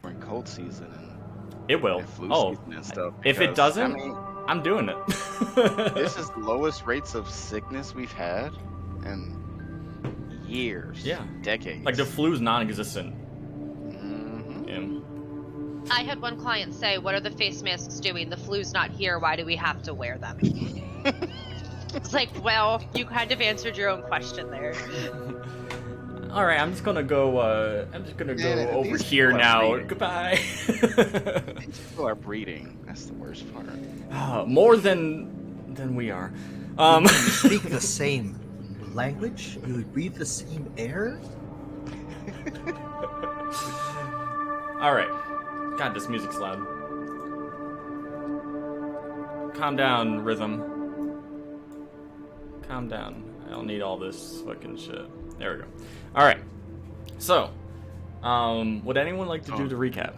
during cold season It will. and flu Oh, season and stuff. if it because, doesn't, I mean, I'm doing it. this is the lowest rates of sickness we've had in years, Yeah. decades. Like the flu's non-existent. Mhm. Yeah. I had one client say, "What are the face masks doing? The flu's not here. Why do we have to wear them?" It's like, well, you kind of answered your own question there. All right, I'm just gonna go. Man, over these here people are now. breeding. Goodbye. These people are breeding. That's the worst part. More than we are. You speak the same language? You breathe the same air? All right. God, this music's loud. Calm down, rhythm. Calm down. I don't need all this fucking shit. There we go. All right. So, would anyone like to do the recap?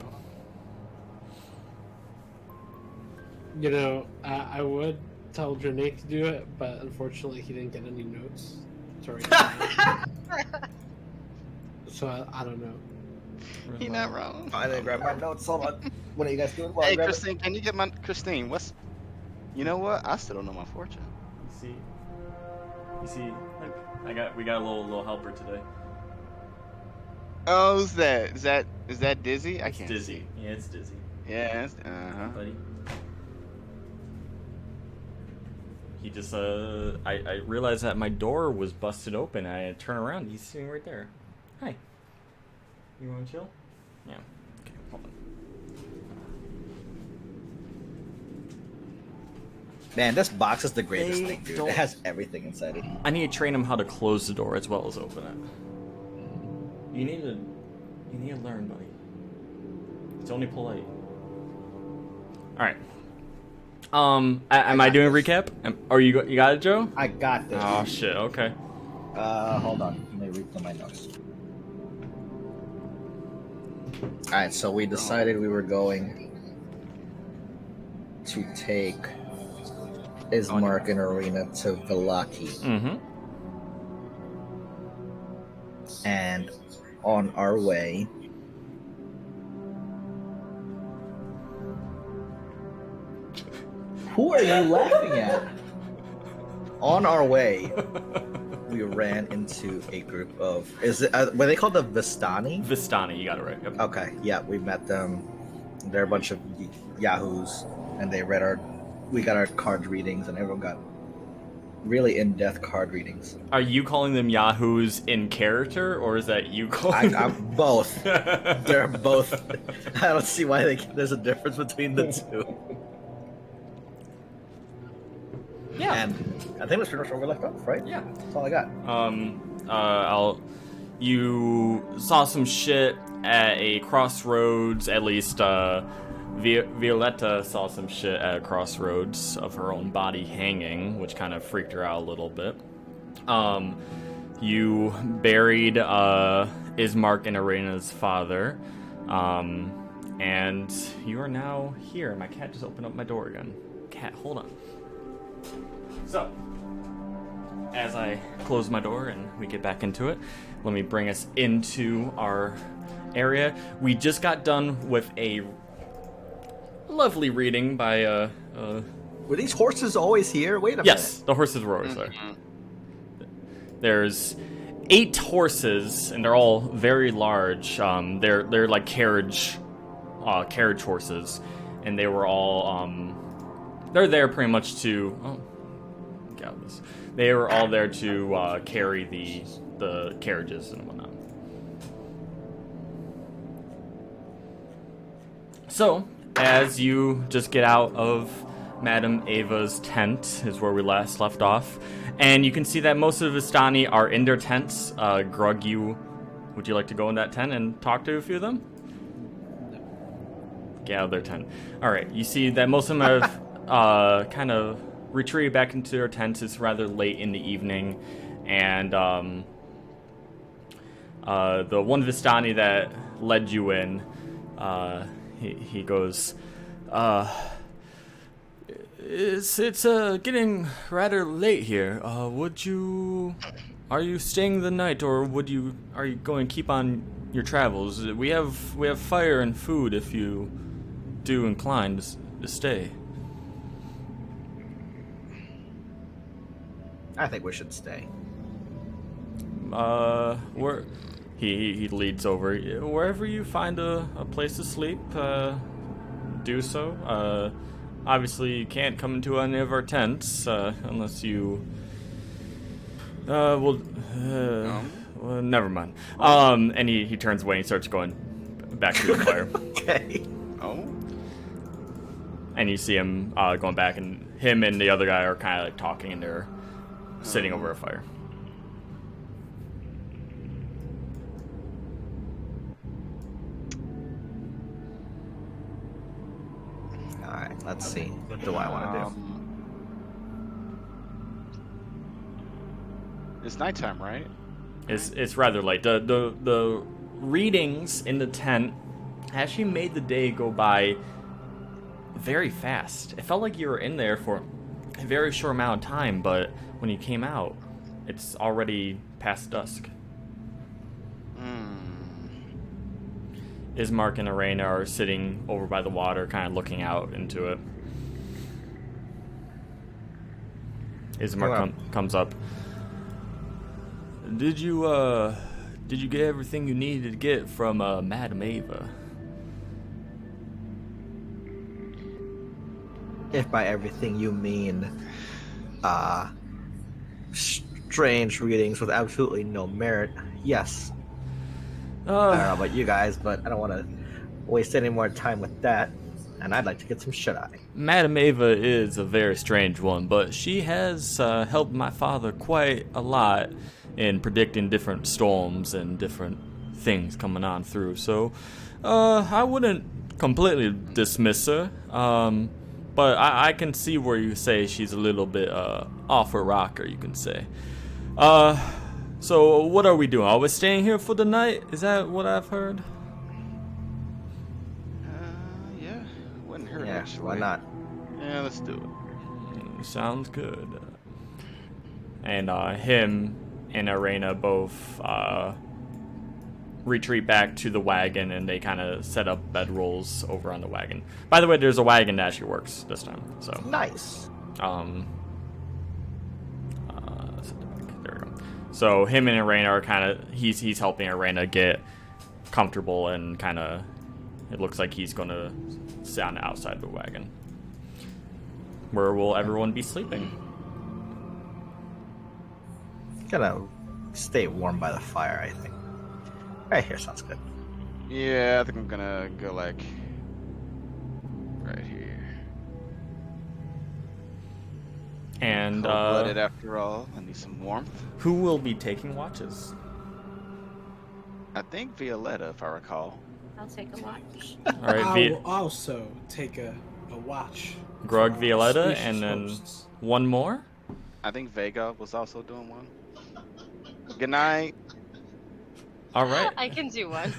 You know, I would tell Drake to do it, but unfortunately he didn't get any notes. Sorry. So I don't know. He's not wrong. I didn't grab my notes. Hold on. What are you guys doing? While I Hey, grab it? Christine, can you get my Christine? You know what? I still don't know my fortune. You see, look, we got a little helper today. Oh, who's that? Is that Dizzy? I It's can't Dizzy. see. Yeah, it's Dizzy. Yeah. Buddy. He just I realized that my door was busted open. I had to turn around. He's sitting right there. Hi. You want to chill? Yeah. Okay. Hold on. Man, this box is the greatest They thing, dude. don't- It has everything inside it. I need to train him how to close the door as well as open it. You need to learn, buddy. It's only polite. All right. Am I doing a recap? Or you got it, Joe? I got this. Oh shit. Okay. Hold on. Let me read through my notes. Alright, so we decided we were going to take Ismark and Arena to Velaki. Mm-hmm. And on our way, who are you laughing at? On our way, we ran into a group of were they called the Vistani? Vistani, you got it right. Yep. Okay, yeah, we met them. They're a bunch of yahoos, and we got our card readings, and everyone got really in-depth card readings. Are you calling them yahoos in character, or is that you calling? I'm both. They're both. I don't see why there's a difference between the two. Yeah. And I think that's pretty much where we left off, right? Yeah. That's all I got. You saw some shit at a crossroads. At least, Violetta saw some shit at a crossroads of her own body hanging, which kind of freaked her out a little bit. You buried Ismark and Arena's father, and you are now here. My cat just opened up my door again. Cat, hold on. So, as I close my door and we get back into it, let me bring us into our area. We just got done with a lovely reading by Were these horses always here? Wait a minute. yes, the horses were always there. There's 8 horses, and they're all very large. They're like carriage horses, and they were all they're there pretty much to get out of this. They were all there to carry the carriages and whatnot. So, as you just get out of Madame Ava's tent, is where we last left off, and you can see that most of the Vistani are in their tents. Grug, would you like to go in that tent and talk to a few of them? Get out of their tent. All right, you see that most of them have kind of retreated back into their tents. It's rather late in the evening, and the one Vistani that led you in, he goes, it's getting rather late here. Are you staying the night, or are you going to keep on your travels. We have fire and food if you do incline to stay. I think we should stay. Where he leads over. Wherever you find a place to sleep, do so. Obviously, you can't come into any of our tents unless you. Well, never mind. And he turns away and he starts going back to the fire. Okay. Oh. And you see him going back, and him and the other guy are kind of like talking, and they're sitting over a fire. All right. Let's see. What do I want to do? It's nighttime, right? It's rather late. The readings in the tent actually made the day go by very fast. It felt like you were in there for a very short amount of time, but when you came out, it's already past dusk. Ismark and Arena are sitting over by the water, kind of looking out into it. Ismark comes up. Did you get everything you needed to get from Madame Ava? If by everything you mean strange readings with absolutely no merit, yes. I don't know about you guys, but I don't want to waste any more time with that, and I'd like to get some shut-eye. Madame Ava is a very strange one, but she has helped my father quite a lot in predicting different storms and different things coming on through. So I wouldn't completely dismiss her, but I can see where you say she's a little bit off her rocker, you can say. So what are we doing? Are we staying here for the night? Is that what I've heard? Yeah. Wouldn't hurt, Yeah, actually. why not? Yeah, let's do it. Sounds good. And him and Arena both retreat back to the wagon, and they kind of set up bedrolls over on the wagon. By the way, there's a wagon that actually works this time. So Nice. there we go. So him and Arena are kind of he's helping Arena get comfortable, and kind of it looks like he's gonna sit on the outside of the wagon. Where will everyone be sleeping? Gonna stay warm by the fire, I think. Right here sounds good. Yeah, I think I'm gonna go like right here. And Cold-blooded after all. I need some warmth. who will be taking watches? I think Violetta, if I recall. I'll take a watch. All right, I will also take a watch. Grog, for Violetta, auspicious and then hosts. one more. I think Vega was also doing one. Good night. All right. I can do one.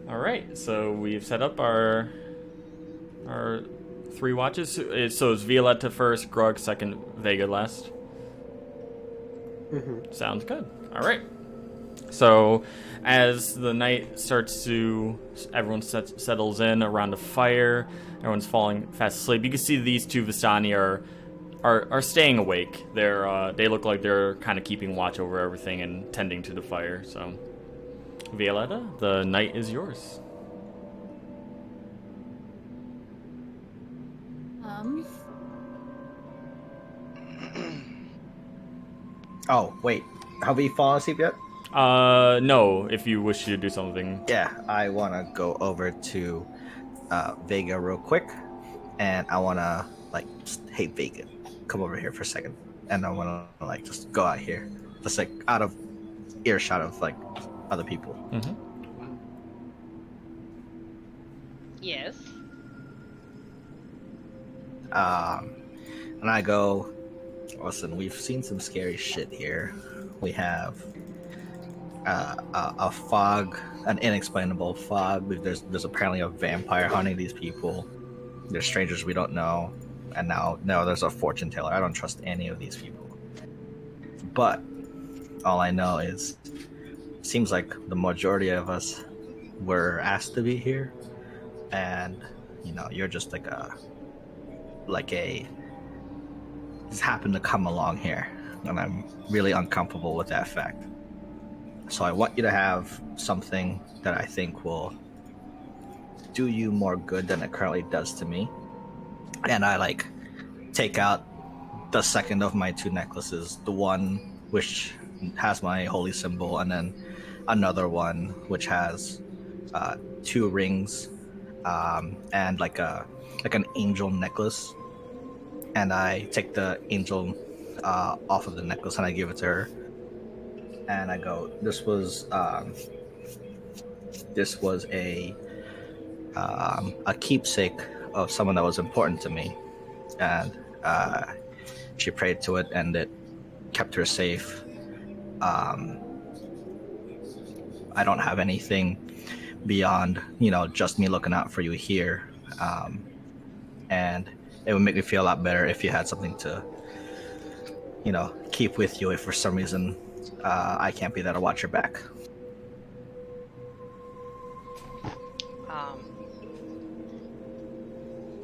All right. So we've set up our 3 watches. So it's Violetta first, Grog second, Vega last. Mhm. Sounds good. All right. So as the night starts to, everyone settles in around the fire. Everyone's falling fast asleep. You can see these 2 Vistani are staying awake. They look like they're kind of keeping watch over everything and tending to the fire. So, Violetta, the night is yours. Oh, wait. Have we fallen asleep yet? No. If you wish to do something. Yeah, I want to go over to Vega real quick, and I want to, like, just, hey, Vega, come over here for a second. And I want to, like, just go out here. Just, like, out of earshot of, like, other people. Mm-hmm. Yes. And I go, listen, we've seen some scary shit here. We have a fog, an inexplainable fog. There's apparently a vampire hunting these people. There's strangers we don't know. And now there's a fortune teller. I don't trust any of these people. But all I know is seems like the majority of us were asked to be here, and you're just like a just happened to come along here, and I'm really uncomfortable with that fact. So I want you to have something that I think will do you more good than it currently does to me. And I take out the second of my two necklaces, the one which has my holy symbol, and then another one which has two rings, and like an angel necklace. And I take the angel off of the necklace and I give it to her. And I go, this was a keepsake of someone that was important to me, and she prayed to it, and it kept her safe. I don't have anything beyond just me looking out for you here, and it would make me feel a lot better if you had something to keep with you if for some reason I can't be there to watch your back.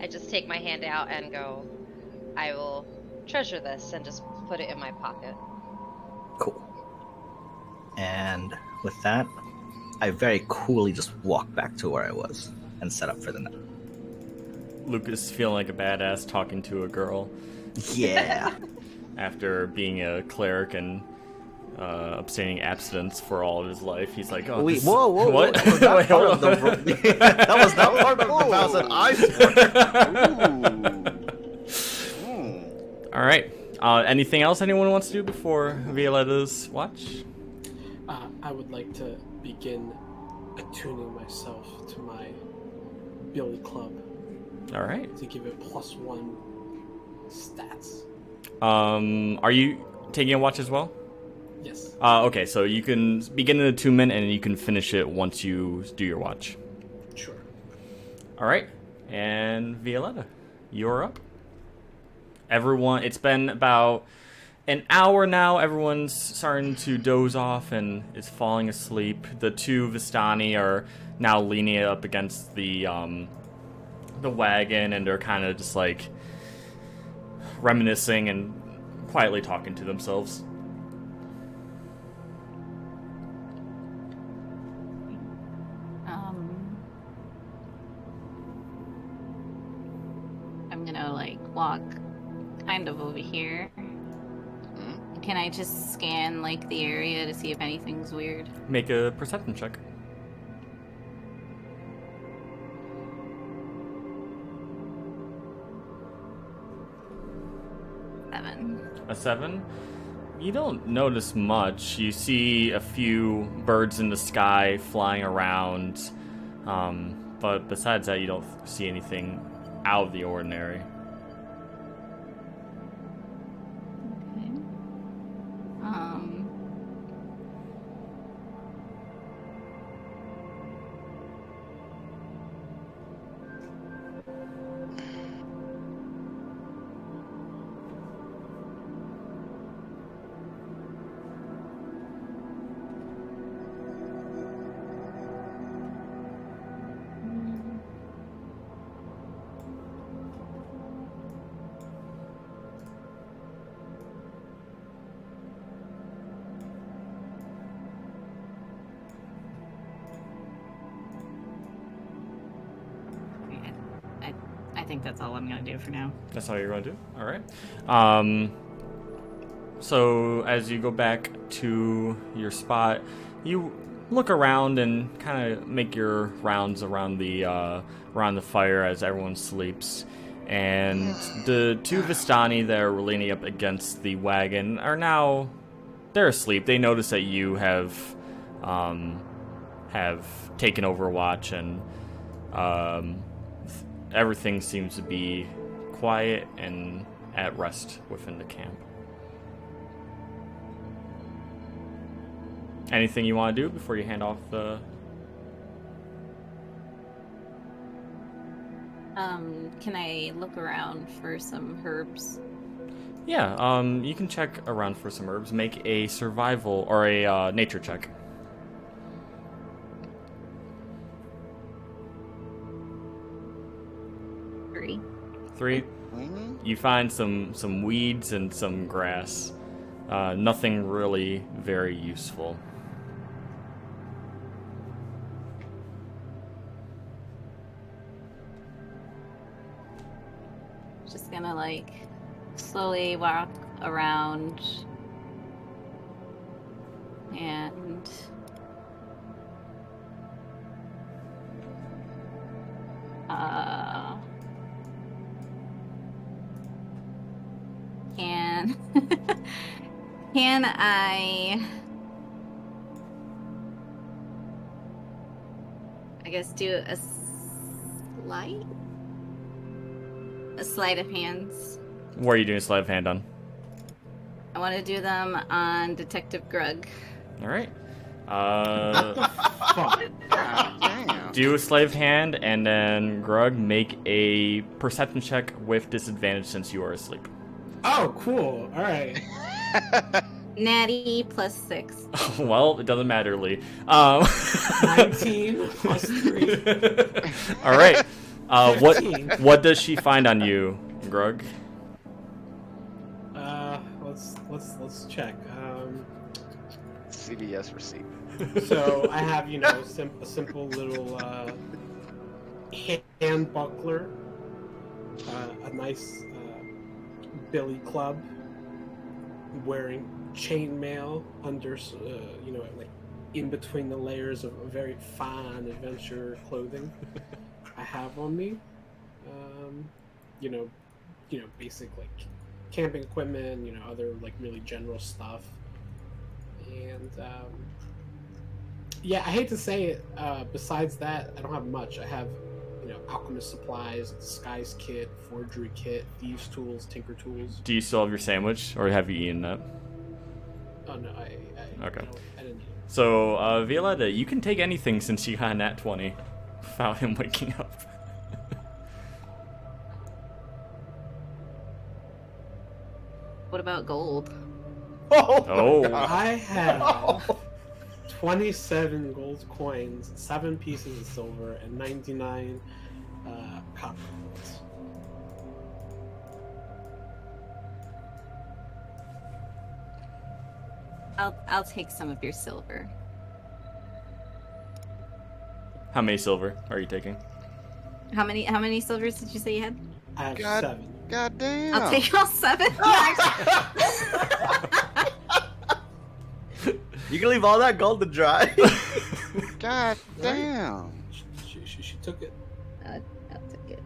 I just take my hand out and go, I will treasure this, and just put it in my pocket. Cool. And with that, I very coolly just walk back to where I was and set up for the night. Lucas feeling like a badass talking to a girl. Yeah. After being a cleric and abstaining abstinence for all of his life, he's like, "Oh, wait, whoa, what? That was not part of the that was not part of the vows that I swore. All right. Anything else anyone wants to do before Violetta's watch? I would like to begin attuning myself to my Billy Club. All right. To give it +1 stats. Are you taking a watch as well? Yes. Okay, so you can begin an attunement and you can finish it once you do your watch. Sure. All right, and Violetta, you're up. Everyone, it's been about an hour now. Everyone's starting to doze off and is falling asleep. The two Vistani are now leaning up against the wagon, and they're kind of just like reminiscing and quietly talking to themselves. I'm gonna walk kind of over here. Can I just scan the area to see if anything's weird? Make a perception check. A 7? You don't notice much. You see a few birds in the sky flying around, but besides that, you don't see anything out of the ordinary. Okay. I think that's all I'm gonna do for now. That's all you're going to do? All right. So as you go back to your spot, you look around and kind of make your rounds around the fire as everyone sleeps. And the two Vistani that are leaning up against the wagon are now, they're asleep. They notice that you have taken over watch, and everything seems to be quiet and at rest within the camp. Anything you want to do before you hand off the... Can I look around for some herbs? Yeah, you can check around for some herbs. Make a survival or a nature check. 3. You find some weeds and some grass. Nothing really very useful. Just gonna like slowly walk around and can can I guess do a sleight of hands. What are you doing sleight of hand on? I want to do them on Detective Grug. All right. Fuck. Damn. Do a sleight of hand, and then Grug, make a perception check with disadvantage since you are asleep. Oh, cool. All right. Natty plus 6. Well, it doesn't matter, Lee. 19 plus 3. All right. 15. What does she find on you, Grug? Let's check. CVS receipt. So I have, a simple little hand buckler, a nice billy club, wearing chainmail under, like in between the layers of very fine adventure clothing I have on me. Basic like camping equipment, other like really general stuff. And I hate to say it, besides that, I don't have much. I have, alchemist supplies, disguise kit, forgery kit, thieves tools, tinker tools. Do you still have your sandwich, or have you eaten that? Oh no, I Okay. I didn't. So, Violetta, you can take anything since you got a nat 20 without him waking up. What about gold? Oh. I have 27 gold coins, 7 pieces of silver, and 99 copper coins. I'll take some of your silver. How many silver are you taking? How many silvers did you say you had? I have God. 7. God damn. I'll take all 7. You can leave all that gold to dry. God damn. She took it. I'll take it.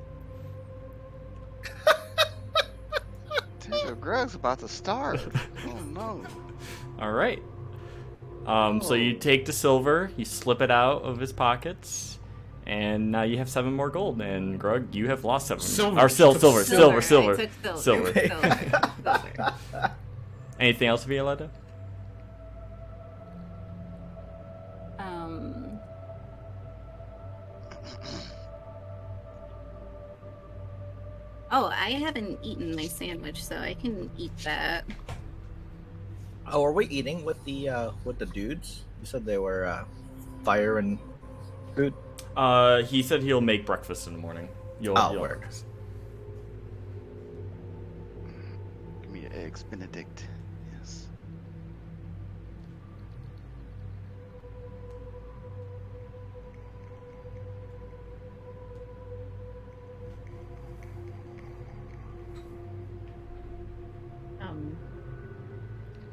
Dude, Greg's about to starve. Oh no. All right. So you take the silver, you slip it out of his pockets, and now you have 7 more gold. And Grug, you have lost 7. Silver. Or silver. I took silver. Silver. Silver. Anything else, Violetta? Oh, I haven't eaten my sandwich, so I can eat that. Oh, are we eating with the dudes? You said they were fire and food. He said he'll make breakfast in the morning. You'll Word. Give me an eggs Benedict. Yes.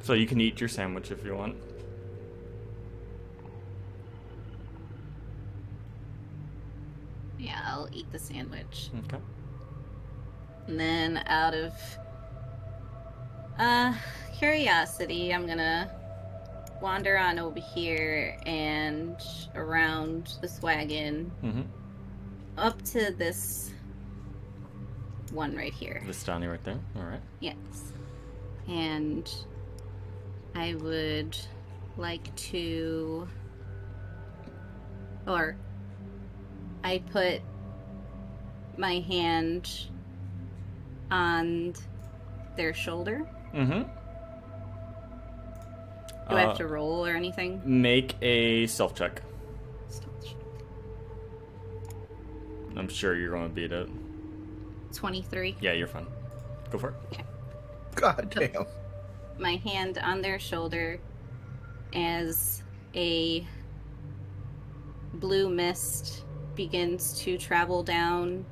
So you can eat your sandwich if you want. Yeah, I'll eat the sandwich. Okay. And then out of curiosity, I'm gonna wander on over here and around this wagon Mm-hmm. up to this one right here. This Donnie right there. All right. Yes. And I would like to, or I put my hand on their shoulder. Mm-hmm. Do I have to roll or anything? Make a self check. Stealth check. I'm sure you're going to beat it. 23. Yeah, you're fine. Go for it. Okay. God damn. My hand on their shoulder as a blue mist begins to travel down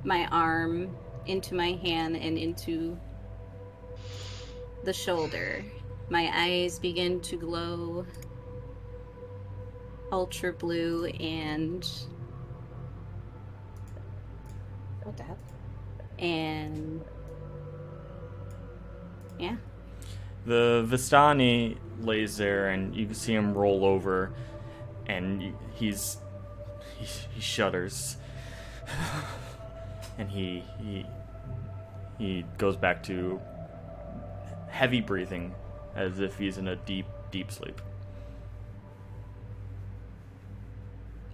my arm into my hand and into the shoulder. My eyes begin to glow ultra blue and what the hell? And yeah. The Vistani lays there, and you can see him roll over, and he shudders, and he goes back to heavy breathing, as if he's in a deep sleep.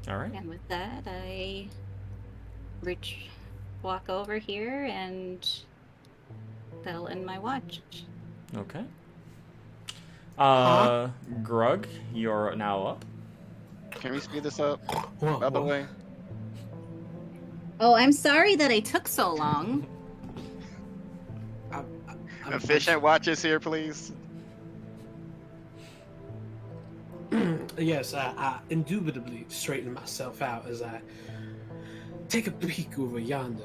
All right. And with that, I walk over here, and that'll end my watch. Okay. Grug, you're now up. Can we speed this up? Whoa, By the whoa. way, Oh, I'm sorry that it took so long. I'm efficient watches here, please. Yes, I indubitably straighten myself out as I take a peek over yonder.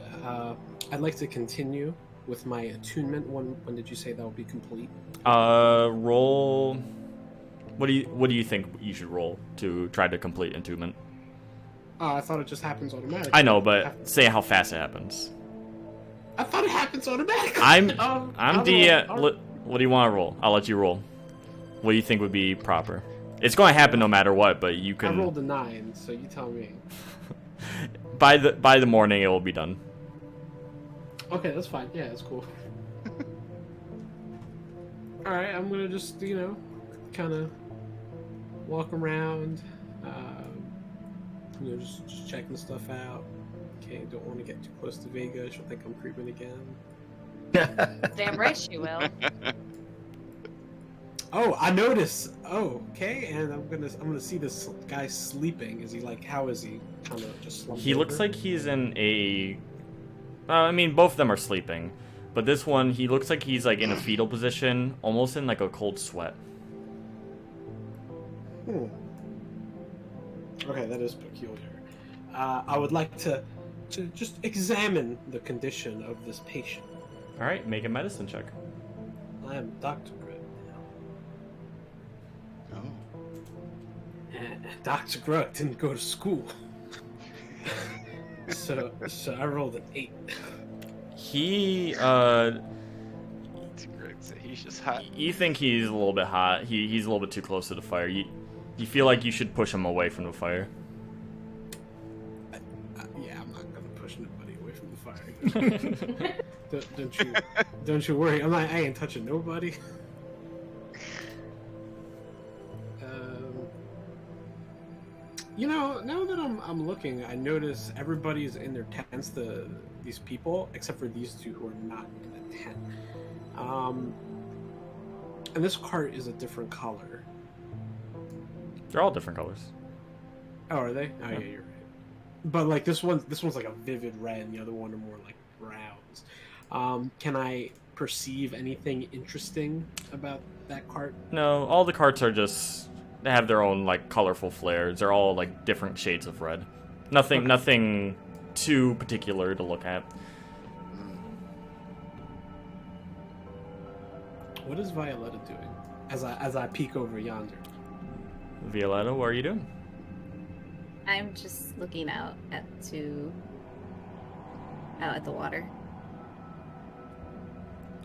I'd like to continue with my attunement. When did you say that will be complete? Roll. What do you think you should roll to try to complete attunement? I thought it just happens automatically. I know, but say how fast it happens. I thought it happens automatically. I'm I'll the. roll- What do you want to roll? I'll let you roll. What do you think would be proper? It's going to happen no matter what, but you I can. rolled a 9, so you tell me. By the morning, it will be done. Okay, that's fine. Yeah, that's cool. All right, I'm gonna just kind of walk around, just checking stuff out. Okay, don't want to get too close to Vega. She'll think I'm creeping again. Damn right she will. Oh, I notice. Oh, okay, and I'm gonna see this guy sleeping. Is he how is he? Kind of just slumped He looks over? like he's in a. I mean, both of them are sleeping, but this one he looks like he's in a fetal position, almost in a cold sweat. Okay, that is peculiar. I would like to just examine the condition of this patient. All right, make a medicine check. I am Dr. Grutt now. Oh. Dr. Grutt didn't go to school. so I rolled an 8. He It's great. So he's just hot. you think he's a little bit hot. He's a little bit too close to the fire. You feel like you should push him away from the fire. Yeah, I'm not gonna push nobody away from the fire. Don't you worry. I ain't touching nobody. Now that I'm looking, I notice everybody's in their tents. These people, except for these two who are not in a tent. And this cart is a different color. They're all different colors. Oh, are they? Oh, yeah, you're right. But this one's like a vivid red, and the other one are more like browns. Can I perceive anything interesting about that cart? No, all the carts are just they have their own colorful flares. They're all different shades of red. Nothing too particular to look at. What is Violetta doing? As I peek over yonder. Violetta, what are you doing? I'm just looking out at the water.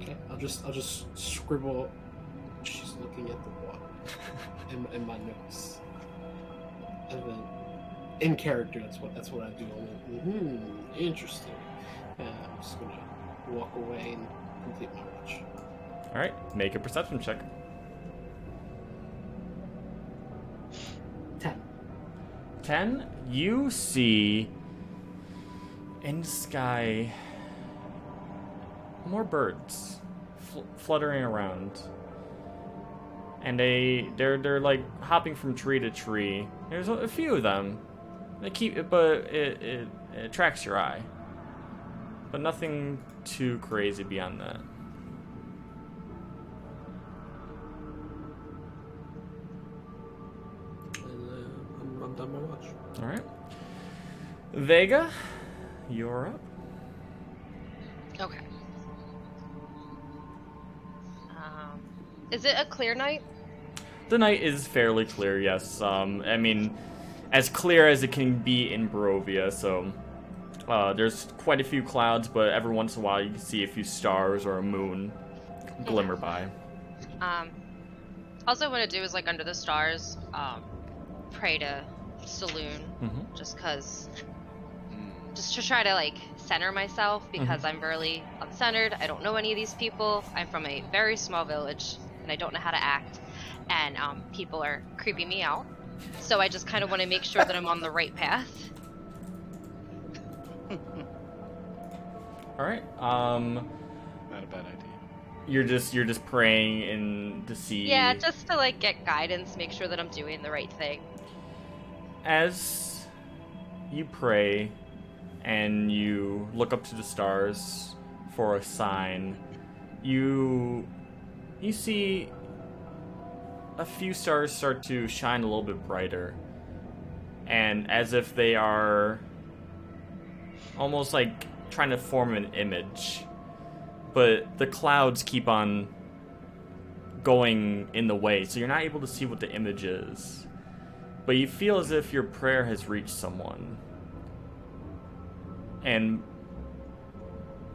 Okay, I'll just scribble. She's looking at the water in my notes, and then in character, that's what I do. I'm like, interesting. I'm just gonna walk away and complete my watch. All right, make a perception check. 10. 10. You see in the sky more birds fluttering around, and they're hopping from tree to tree. There's a few of them. They keep, but it attracts your eye. but nothing too crazy beyond that. And I'm done my watch. All right. Vega, you're up. Okay. Is it a clear night? The night is fairly clear, yes. I mean, as clear as it can be in Brovia, so there's quite a few clouds, but every once in a while you can see a few stars or a moon glimmer by. Also, what I do is, like, under the stars, pray to Saloon, just to try to, like, center myself, because I'm really uncentered. I don't know any of these people. I'm from a very small village, and I don't know how to act, and people are creeping me out. So I just kind of want to make sure that I'm on the right path. All right. Not a bad idea. You're just praying in to see. Yeah, just to, like, get guidance, make sure that I'm doing the right thing. As you pray and you look up to the stars for a sign, you see a few stars start to shine a little bit brighter, and as if they are almost like trying to form an image, but the clouds keep on going in the way, so you're not able to see what the image is, but you feel as if your prayer has reached someone. And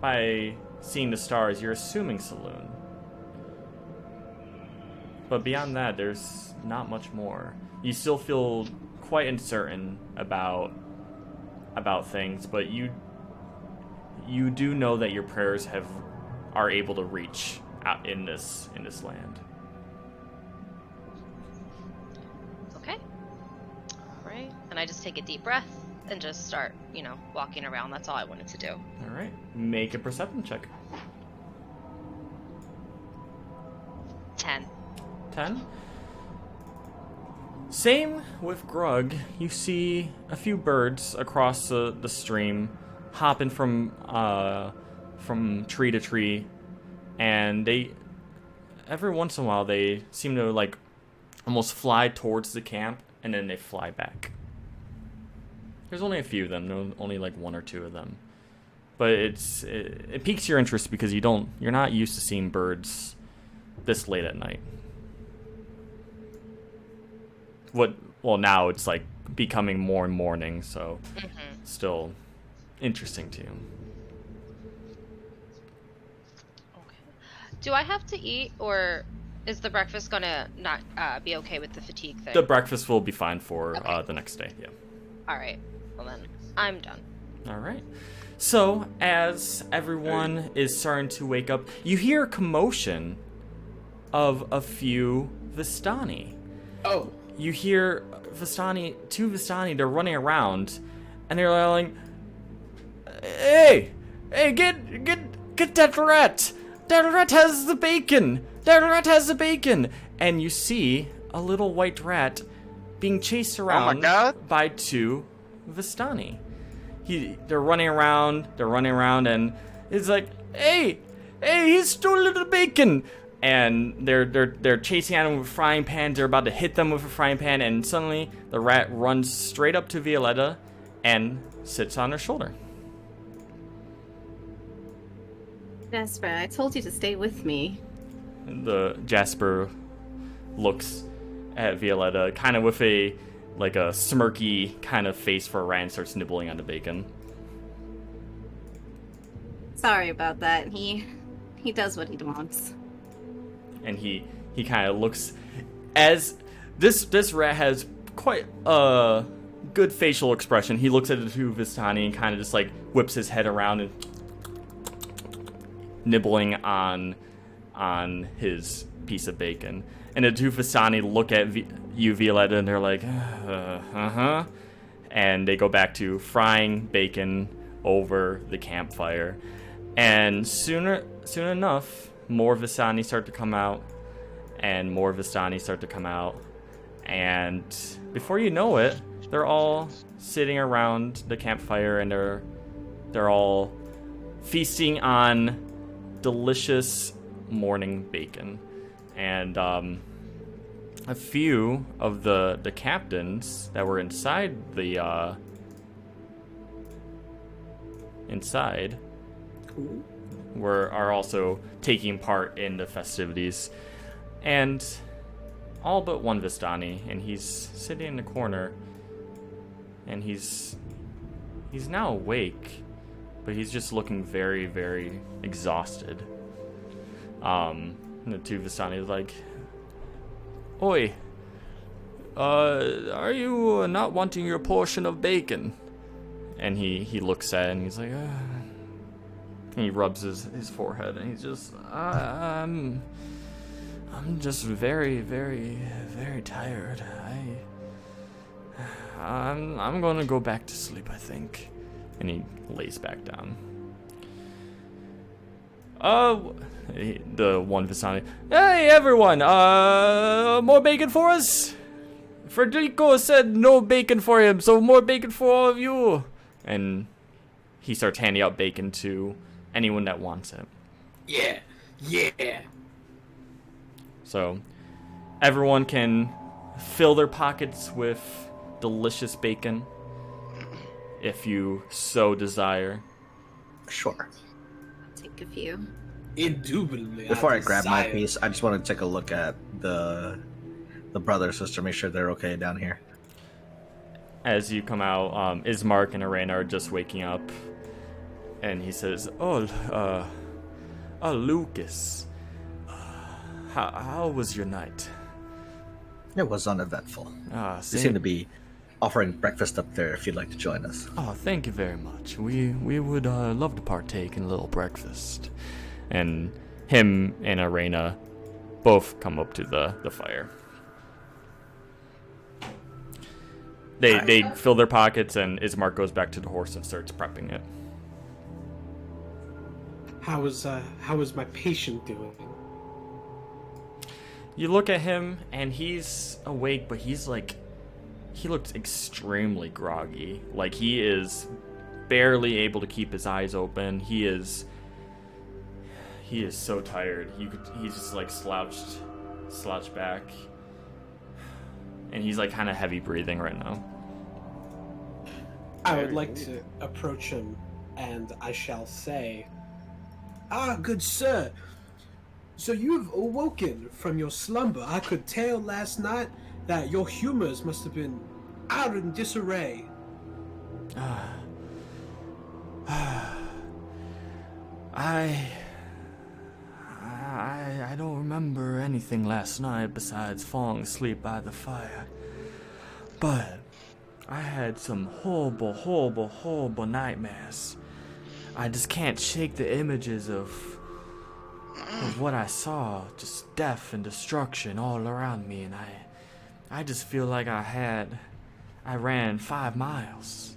by seeing the stars, you're assuming Saloon. But beyond that, there's not much more. You still feel quite uncertain about things, but you do know that your prayers are able to reach out in this land. Okay. All right. And I just take a deep breath and just start, walking around. That's all I wanted to do. All right. Make a perception check. 10. 10. Same with Grug. You see a few birds across the stream, hopping from tree to tree, and they every once in a while they seem to like almost fly towards the camp, and then they fly back. There's only a few of them, no, only like one or two of them, but it piques your interest because you're not used to seeing birds this late at night. Well, now it's like becoming more and morning, so still interesting to you. Okay. Do I have to eat, or is the breakfast gonna not be okay with the fatigue thing? The breakfast will be fine for the next day, yeah. All right. Well, then I'm done. All right. So, as everyone is starting to wake up, you hear a commotion of a few Vistani. Oh. You hear two Vistani, they're running around, and they're yelling, Hey, get that rat! That rat has the bacon! That rat has the bacon! And you see a little white rat being chased around Oh my God. by two Vistani. They're running around, and it's like, hey, he stole a little bacon! And they're chasing at him with frying pans. They're about to hit them with a frying pan, and suddenly the rat runs straight up to Violetta and sits on her shoulder. Jasper, I told you to stay with me. The Jasper looks at Violetta, kind of with a smirky kind of face for a rat, and starts nibbling on the bacon. Sorry about that. He does what he wants. And he kind of looks, as this rat has quite a good facial expression. He looks at the two Vistani and kind of just like whips his head around and nibbling on his piece of bacon. And the two Vistani look at you, Violetta, and they're like, and they go back to frying bacon over the campfire. And soon enough, more Vistani start to come out, and more Vistani start to come out, and before you know it, they're all sitting around the campfire, and they're all feasting on delicious morning bacon. And a few of the captains that were inside the are also taking part in the festivities, and all but one Vistani, and he's sitting in the corner, and he's now awake, but he's just looking very, very exhausted. And the two Vistani is like, "Oi, are you not wanting your portion of bacon?" And he looks at it and he's like, and he rubs his forehead and he's just, I'm just very, very, very tired. I'm gonna go back to sleep, I think. And he lays back down. The one Visani, "Hey everyone, more bacon for us? Federico said no bacon for him, so more bacon for all of you." And he starts handing out bacon to anyone that wants it. Yeah. So everyone can fill their pockets with delicious bacon if you so desire. Sure. I'll take a few. Indubitably. Before I grab my piece, I just want to take a look at the brother and sister, make sure they're okay down here. As you come out, Ismark and Arena are just waking up, and he says, Lucas, how was your night?" It was uneventful. They They seem to be offering breakfast up there if you'd like to join us. Oh, thank you very much. We would love to partake in a little breakfast. And him and Arena both come up to the fire. They fill their pockets, and Ismark goes back to the horse and starts prepping it. How is my patient doing? You look at him, and he's awake, but he looks extremely groggy. Like, he is barely able to keep his eyes open. He is so tired. He's just like slouched back, and he's like kind of heavy breathing right now. I would like to approach him, and I shall say, good sir. So you have awoken from your slumber. I could tell last night that your humors must have been out in disarray. I don't remember anything last night besides falling asleep by the fire. But I had some horrible, horrible, horrible nightmares. I just can't shake the images of what I saw. Just death and destruction all around me, and I just feel like I ran 5 miles.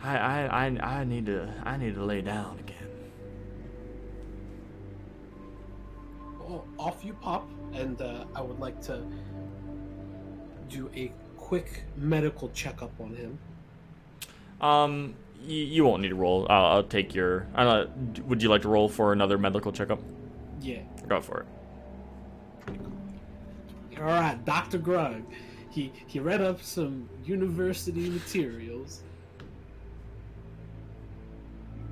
I need to lay down again. Well, off you pop, and I would like to do a quick medical checkup on him. You won't need to roll. I'll take your. Would you like to roll for another medical checkup? Yeah. Go for it. All right, Dr. Grug. He read up some university materials.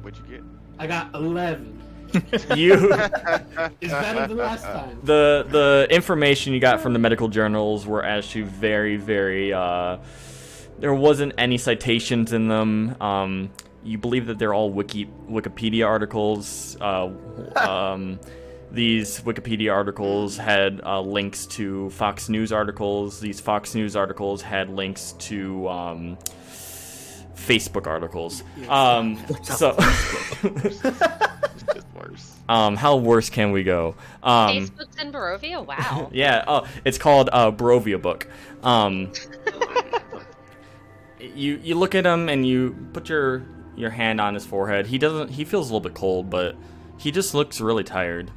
What'd you get? I got 11. You. Is better than last time. The information you got from the medical journals were actually very, very. There wasn't any citations in them. You believe that they're all Wikipedia articles. These Wikipedia articles had links to Fox News articles. These Fox News articles had links to Facebook articles. So, how worse can we go? Facebook's in Brovia? Wow. Yeah. Oh, it's called Brovia book. You look at him and you put your hand on his forehead. He feels a little bit cold, but he just looks really tired.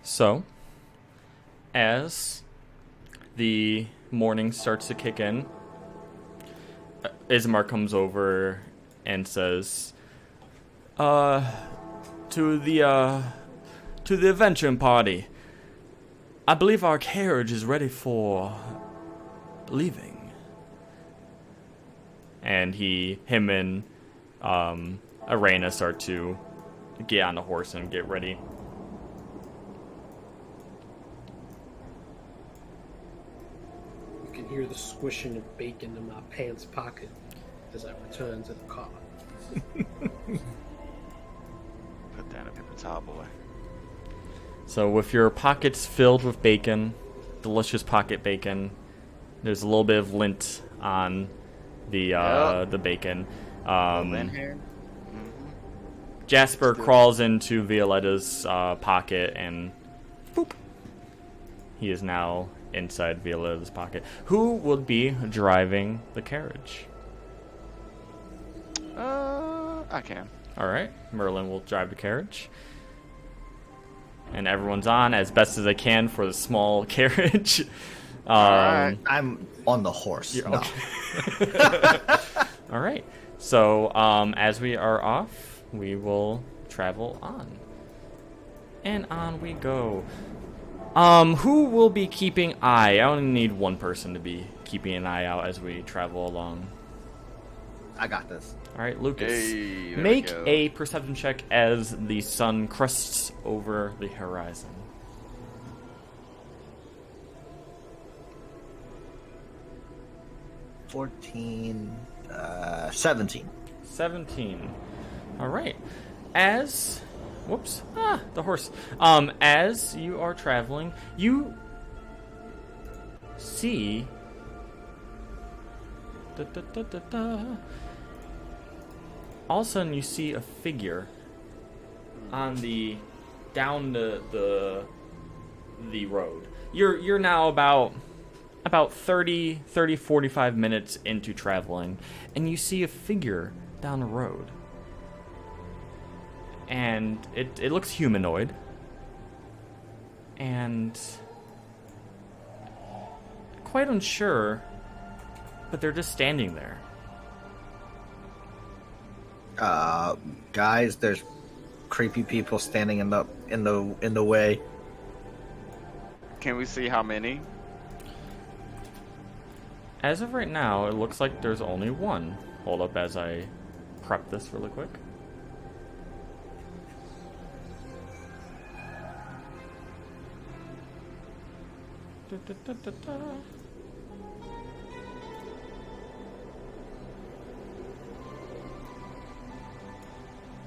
So, as the morning starts to kick in, Ismar comes over and says, to the adventuring party, I believe our carriage is ready for leaving. And him and Arena start to get on the horse and get ready. You can hear the squishing of bacon in my pants pocket as I return to the car. Put down a paper towel, boy. So with your pockets filled with bacon, delicious pocket bacon, there's a little bit of lint on the bacon. Lint here. Jasper crawls into Violetta's pocket and boop. He is now inside Violetta's pocket. Who would be driving the carriage? I can. All right, Merlin will drive the carriage. And everyone's on as best as they can for the small carriage. Alright. I'm on the horse. No. Okay. All right. So as we are off, we will travel on. And on we go. Who will be keeping eye? I only need one person to be keeping an eye out as we travel along. I got this. All right, Lucas. Hey, there make we go. a perception check as the sun crests over the horizon. 14, 17. 17. All right. As the horse. As you are traveling, you see all of a sudden you see a figure on the down the road. You're now about 30 45 minutes into traveling, and you see a figure down the road. And it looks humanoid. And quite unsure, but they're just standing there. Guys, there's creepy people standing in the way. Can we see how many? As of right now, it looks like there's only one. Hold up as I prep this really quick.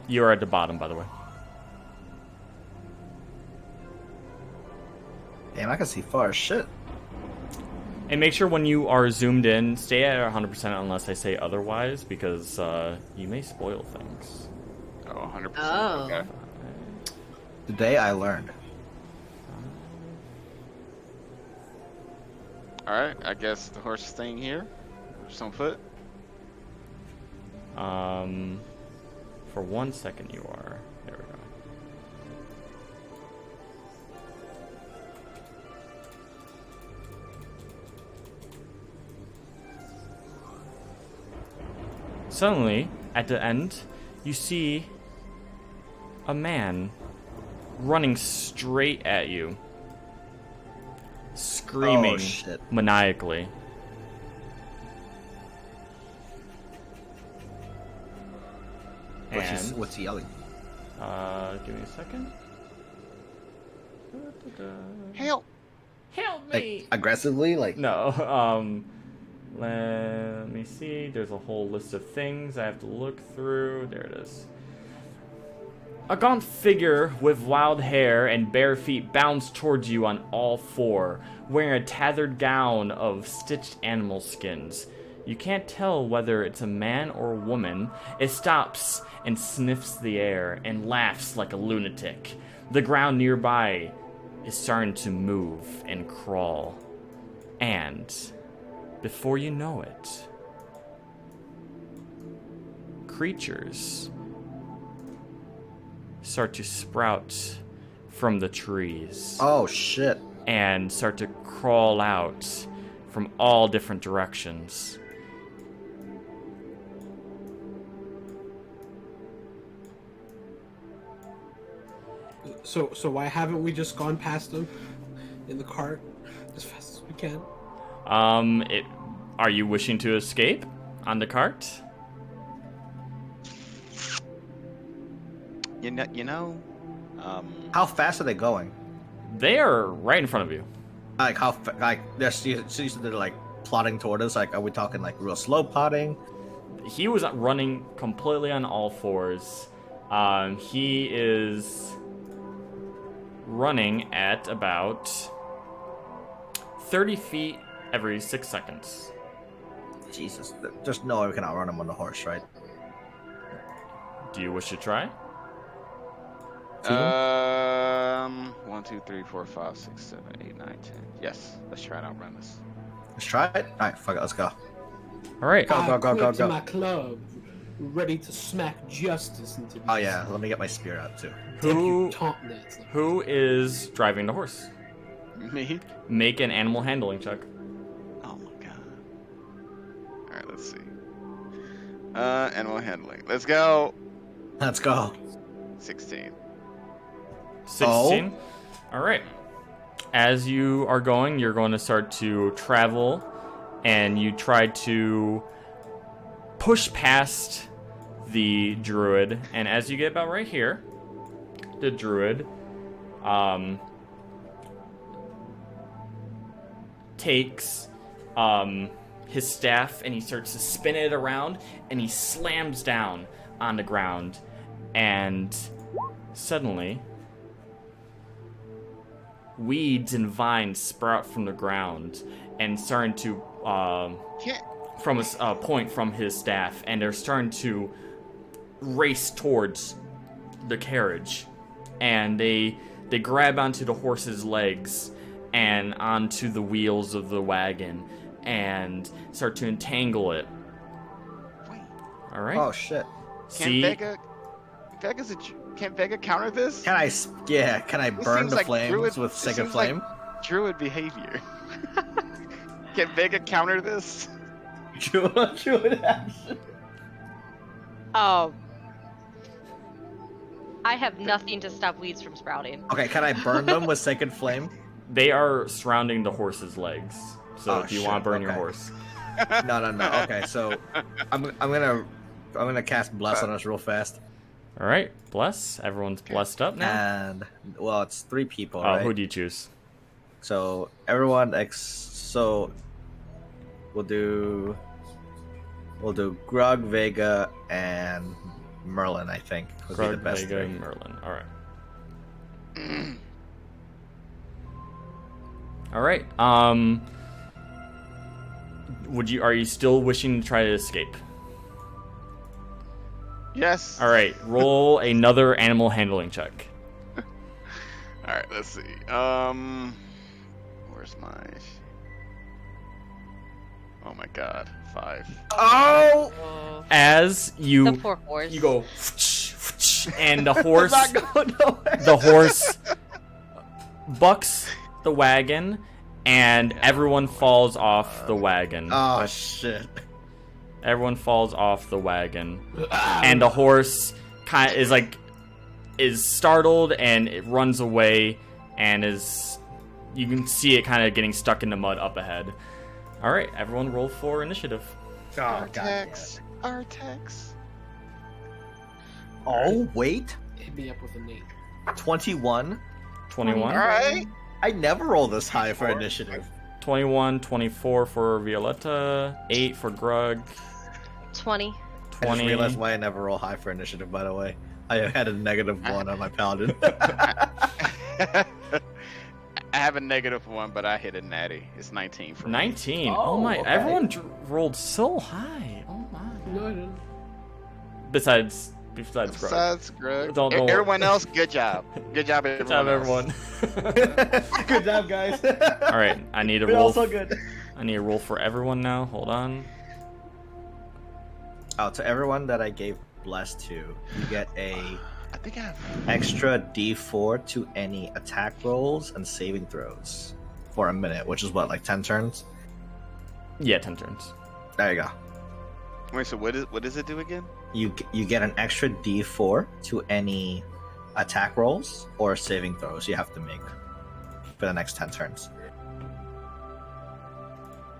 You are at the bottom, by the way. Damn, I can see far as shit. And make sure when you are zoomed in, stay at 100% unless I say otherwise, because you may spoil things. Oh, 100%. Oh. Okay. Today I learned. Alright, I guess the horse is staying here. Just on foot. For 1 second you are. There we go. Suddenly, at the end, you see a man running straight at you, screaming Oh, shit. maniacally. What's he yelling? Give me a second. Help! Help Like aggressively, like No, let me see. There's a whole list of things I have to look through. There it is. A gaunt figure with wild hair and bare feet bounds towards you on all four, wearing a tattered gown of stitched animal skins. You can't tell whether it's a man or a woman. It stops and sniffs the air and laughs like a lunatic. The ground nearby is starting to move and crawl. And before you know it, creatures start to sprout from the trees. oh shit. and start to crawl out from all different directions. So why haven't we just gone past them in the cart as fast as we can? Are you wishing to escape on the cart? You know, How fast are they going? They are right in front of you. Like they're they're like plodding toward us. Like, are we talking like real slow plodding? He was running completely on all fours. He is running at about 30 feet every 6 seconds. Jesus, there's no way we can outrun him on the horse, right? Do you wish to try? 1, 2, 3, 4, 5, 6, 7, 8, 9, 10. Yes, let's try to outrun this. Let's try it. All right, fuck it, let's go. All right. Go. To my club, ready to smack justice into these. Oh yeah, let me get my spear out too. Who is driving the horse? Me? Make an animal handling check. Oh my god. Alright, let's see. Animal handling. Let's go. Let's go. 16. 16? All right. As you are going, you're going to start to travel, and you try to push past the druid, and as you get about right here, the druid takes his staff and he starts to spin it around, and he slams down on the ground, and suddenly weeds and vines sprout from the ground and starting to from a point from his staff, and they're starting to race towards the carriage, and they grab onto the horse's legs and onto the wheels of the wagon and start to entangle it. All right. Oh shit. Can't Vega counter this? Can I burn the flames with Sacred Flame? Like druid behavior. Can Vega counter this? Druid action. I have nothing to stop weeds from sprouting. Okay, can I burn them with Sacred Flame? They are surrounding the horse's legs. So if you want to burn your horse. No. Okay, so I'm gonna cast Bless on us real fast. All right, bless. Everyone's blessed up now. And well, it's 3 people. Oh, right? who do you choose? So everyone so we'll do Grug, Vega, and Merlin. I think would be the best. Vega, and Merlin. All right. All right. Are you still wishing to try to escape? Yes. All right. Roll another animal handling check. All right. Let's see. Where's my? Oh my God. 5. Oh! As you The poor horse. you go, and the horse Not going nowhere. the horse bucks the wagon, and everyone falls off the wagon. Oh shit. Everyone falls off the wagon, and the horse is startled, and it runs away, and you can see it kind of getting stuck in the mud up ahead. All right, everyone, roll for initiative. Oh Artex. Artex. Oh wait, Hit me up with a name. 21. 21. All right. I never roll this high for initiative. 21, 24 for Violetta, 8 for Grug, 20. I just 20. realized why I never roll high for initiative. By the way, I had a -1 on my paladin. I have a -1, but I hit a natty. It's 19 for me. 19. Oh, Oh, my! okay. Everyone rolled so high. Oh my! No, I didn't. Besides Grug. Besides Greg. Don't- Everyone else, good job. Good job, Good everyone. job, everyone. Good job, guys. All right, I need a We're roll. all so good. I need a roll for everyone now. Hold on. Oh, to everyone that I gave bless to, you get a I think I have extra D4 to any attack rolls and saving throws for a minute, which is what, like 10 turns? Yeah, 10 turns. There you go. Wait, so what does it do again? You get an extra D4 to any attack rolls or saving throws you have to make for the next 10 turns.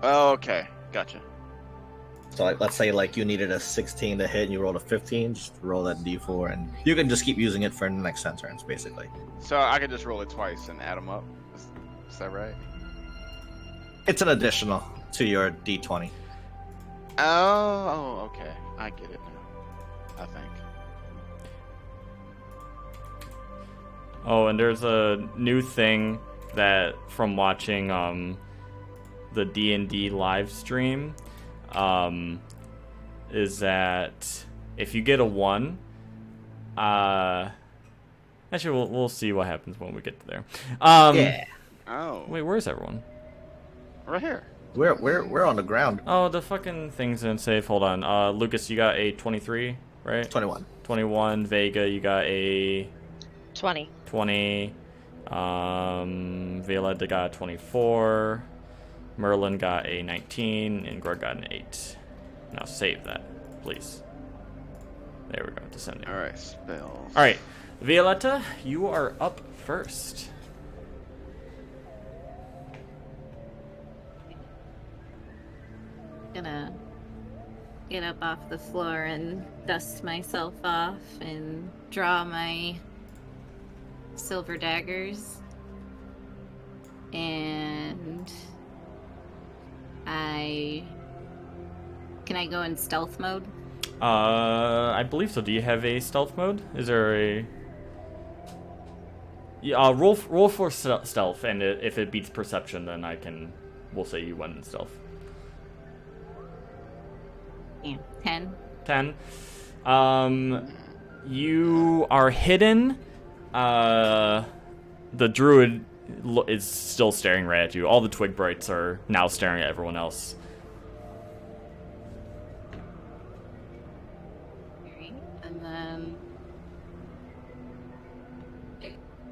Oh, okay, gotcha. So like, let's say like you needed a 16 to hit and you rolled a 15, just roll that D4 and you can just keep using it for the next 10 turns, basically. So I could just roll it twice and add them up. Is that right? It's an additional to your D20. Oh, okay. I get it now. I think. Oh, and there's a new thing that from watching the D&D live stream is that if you get a 1, actually we'll see what happens when we get to there. Yeah. Oh. Wait, where's everyone? Right here. We're on the ground. Oh, the fucking thing's didn't save. Hold on. Lucas, you got a 23, right? 21. 21. Vega, you got a 20. 20. Violetta got a 24. Merlin got a 19. And Greg got an 8. Now save that, please. There we go. Descending. All right, spells. All right. Violetta, you are up first. Gonna get up off the floor and dust myself off and draw my silver daggers. And can I go in stealth mode? I believe so. Do you have a stealth mode? Is there a... Yeah, roll for stealth, and if it beats perception, then we'll say you went in stealth. Yeah, 10. 10. You are hidden. The druid is still staring right at you. All the twig brights are now staring at everyone else. And then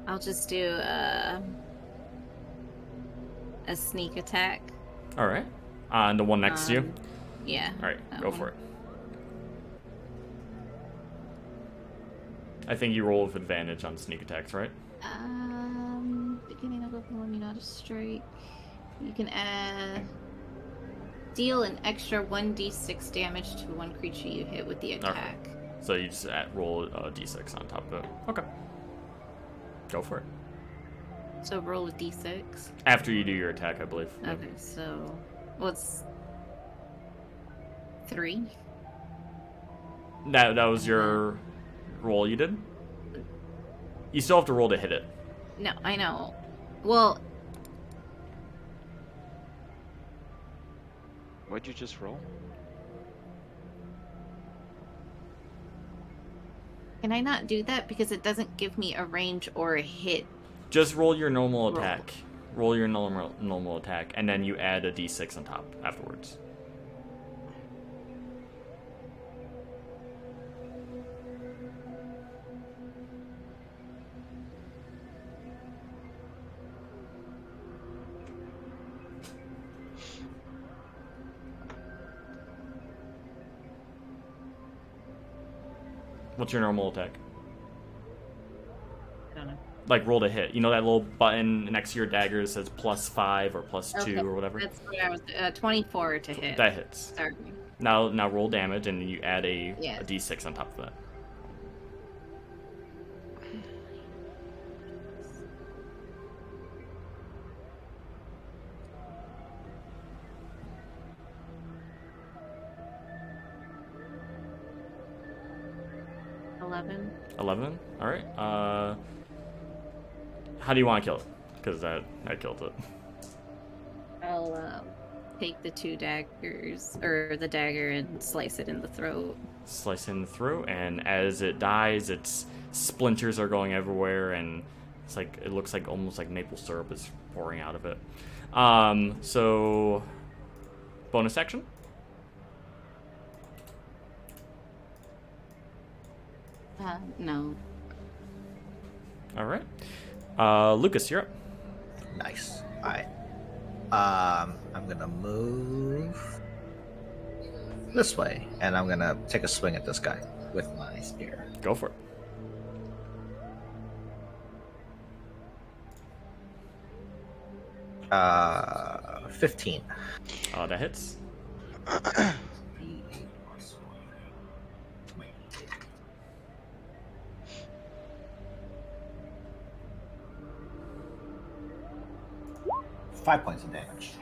I'll just do a sneak attack. All right. And the one next to you. Yeah. All right, go for it. I think you roll with advantage on sneak attacks, right? Beginning of level 1, you know how to strike. You can deal an extra 1d6 damage to one creature you hit with the attack. Okay. So you just roll a d6 on top of it. Okay. Go for it. So roll a d6. After you do your attack, I believe. Okay, so what's 3? That was your roll you did? You still have to roll to hit it. No, I know. Well, What'd you just roll? can I not do that because it doesn't give me a range or a hit? Just roll your normal attack. Roll your normal attack, and then you add a d6 on top afterwards. What's your normal attack? I don't know. Like roll to hit. You know that little button next to your dagger that says +5 or +2 Okay, or whatever? That's what I was. 24 to hit. That hits. Sorry. Now roll damage, and you add a Yeah. d6 on top of that. $11. 11? Alright. How do you want to kill it? Because I killed it. I'll take the 2 daggers, or the dagger, and slice it in the throat. Slice in through, and as it dies, its splinters are going everywhere, and it looks like almost like maple syrup is pouring out of it. So bonus action? No. All right. Lucas, you're up. Nice. All right. I'm gonna move this way, and I'm gonna take a swing at this guy with my spear. Go for it. Uh, 15. That hits. 5 points of damage.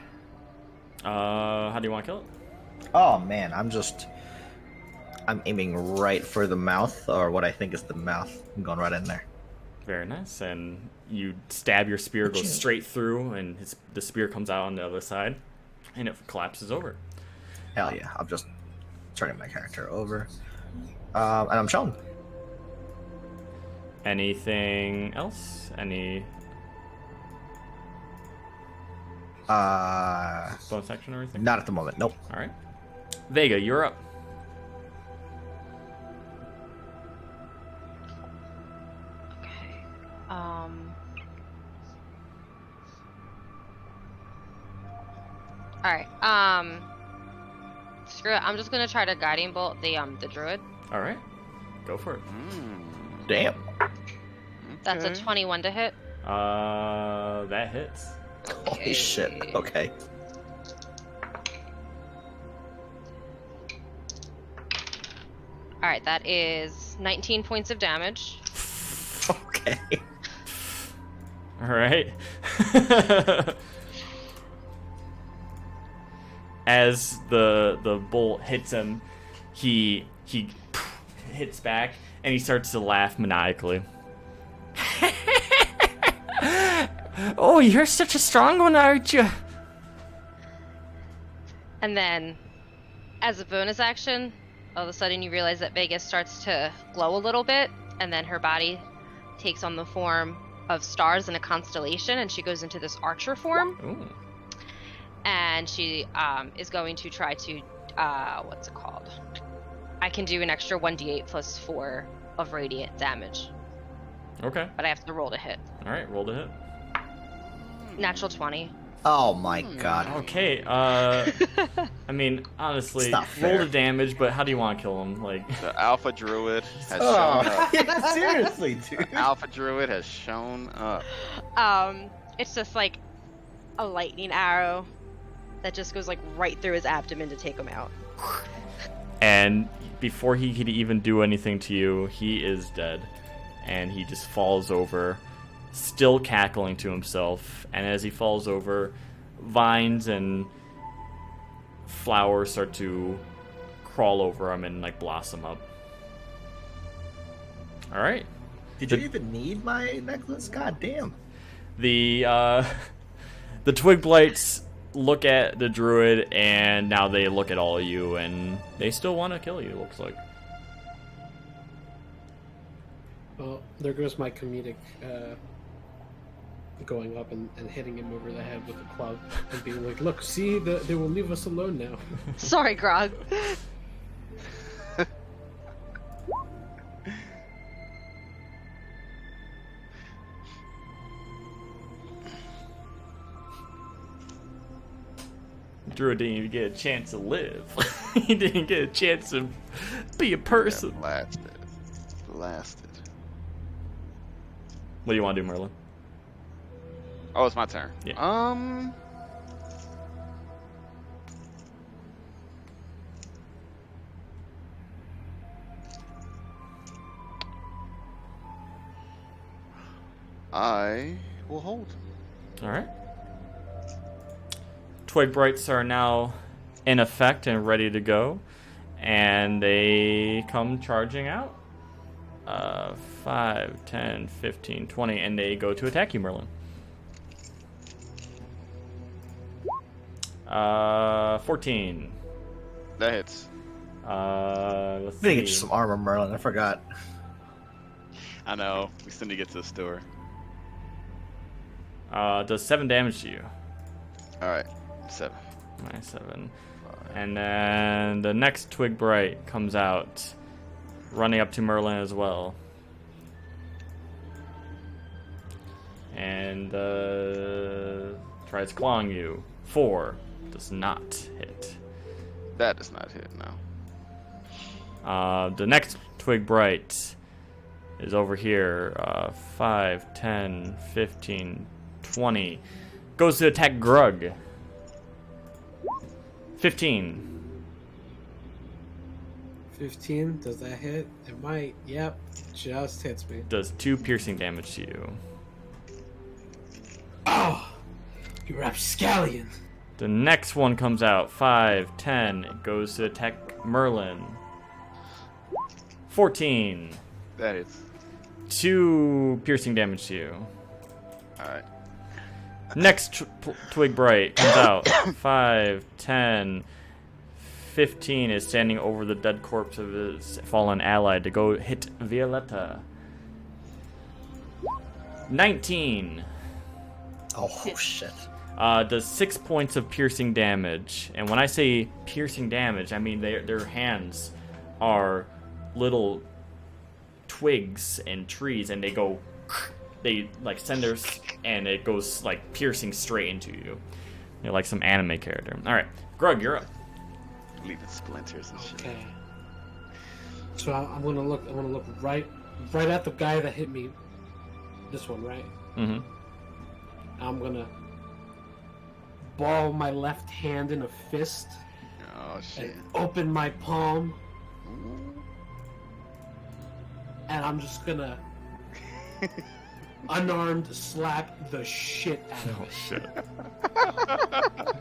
How do you want to kill it? Oh man, I'm aiming right for the mouth, or what I think is the mouth. I'm going right in there. Very nice. And you stab your spear, goes straight through, and the spear comes out on the other side, and it collapses over. Hell yeah! I'm just turning my character over, and I'm shown. Anything else? Any bonus action or anything? Not at the moment. Nope. All right. Vega, you're up. Okay. All right. Screw it. I'm just gonna try to guiding bolt the druid. All right. Go for it. Damn. That's a 21 to hit. That hits. Holy shit. Okay. All right, that is 19 points of damage. Okay. All right. As the bolt hits him, he hits back and he starts to laugh maniacally. Oh, you're such a strong one, aren't you? And then, as a bonus action, all of a sudden you realize that Vegas starts to glow a little bit, and then her body takes on the form of stars in a constellation, and she goes into this archer form. Ooh. And she is going to try to, what's it called? I can do an extra 1d8 plus 4 of radiant damage. Okay. But I have to roll to hit. All right, roll to hit. Natural 20. Oh my god. Okay, I mean, honestly, roll the damage, but how do you want to kill him? Like, The Alpha Druid has shown up. Yeah, seriously, dude. The Alpha Druid has shown up. It's just like a lightning arrow that just goes like right through his abdomen to take him out. and before he could even do anything to you, he is dead, and he just falls over, still cackling to himself. And as he falls over, vines and flowers start to crawl over him and like blossom up. All right. Did you even need my necklace? God damn. The twig blights look at the druid, and now they look at all of you, and they still want to kill you, looks like. Well, there goes my comedic going up and hitting him over the head with a club and being like, look, see, they will leave us alone now. Sorry, Grog. Druid didn't even get a chance to live. He didn't get a chance to be a person. Yeah, blasted. What do you want to do, Merlin? Oh, it's my turn. Yeah. I will hold. All right. Twig Brights are now in effect and ready to go, and they come charging out. 5, 10, 15, 20, and they go to attack you, Merlin. 14. That hits. Let's I need to get you see. some armor, Merlin. I forgot. I know. We still need to get to the store. Does 7 damage to you. Alright. 7. Minus 7. And then the next Twig Bright comes out, running up to Merlin as well. And tries clawing you. 4 does not hit. That does not hit, no. The next Twig Bright is over here. 5, 10, 15, 20. Goes to attack Grug. 15. 15, does that hit? It might. Yep, just hits me. Does 2 piercing damage to you. Oh, you rapscallion. The next one comes out. 5, 10. It goes to attack Merlin. 14. That is. 2 piercing damage to you. Alright. Next Twig Bright comes out. 5, 10, 15 is standing over the dead corpse of his fallen ally to go hit Violetta. 19. Oh, shit. Does 6 points of piercing damage. And when I say piercing damage, I mean their hands are little twigs and trees, and they go, they like send their, and it goes like piercing straight into you. You're like some anime character. All right, Grug, you're up. Leaving splinters and shit. Okay. So I'm gonna look. I'm gonna look right at the guy that hit me. This one, right? Mm-hmm. I'm gonna ball my left hand in a fist Oh shit. and open my palm, and I'm just gonna unarmed slap the shit out of it. Shit.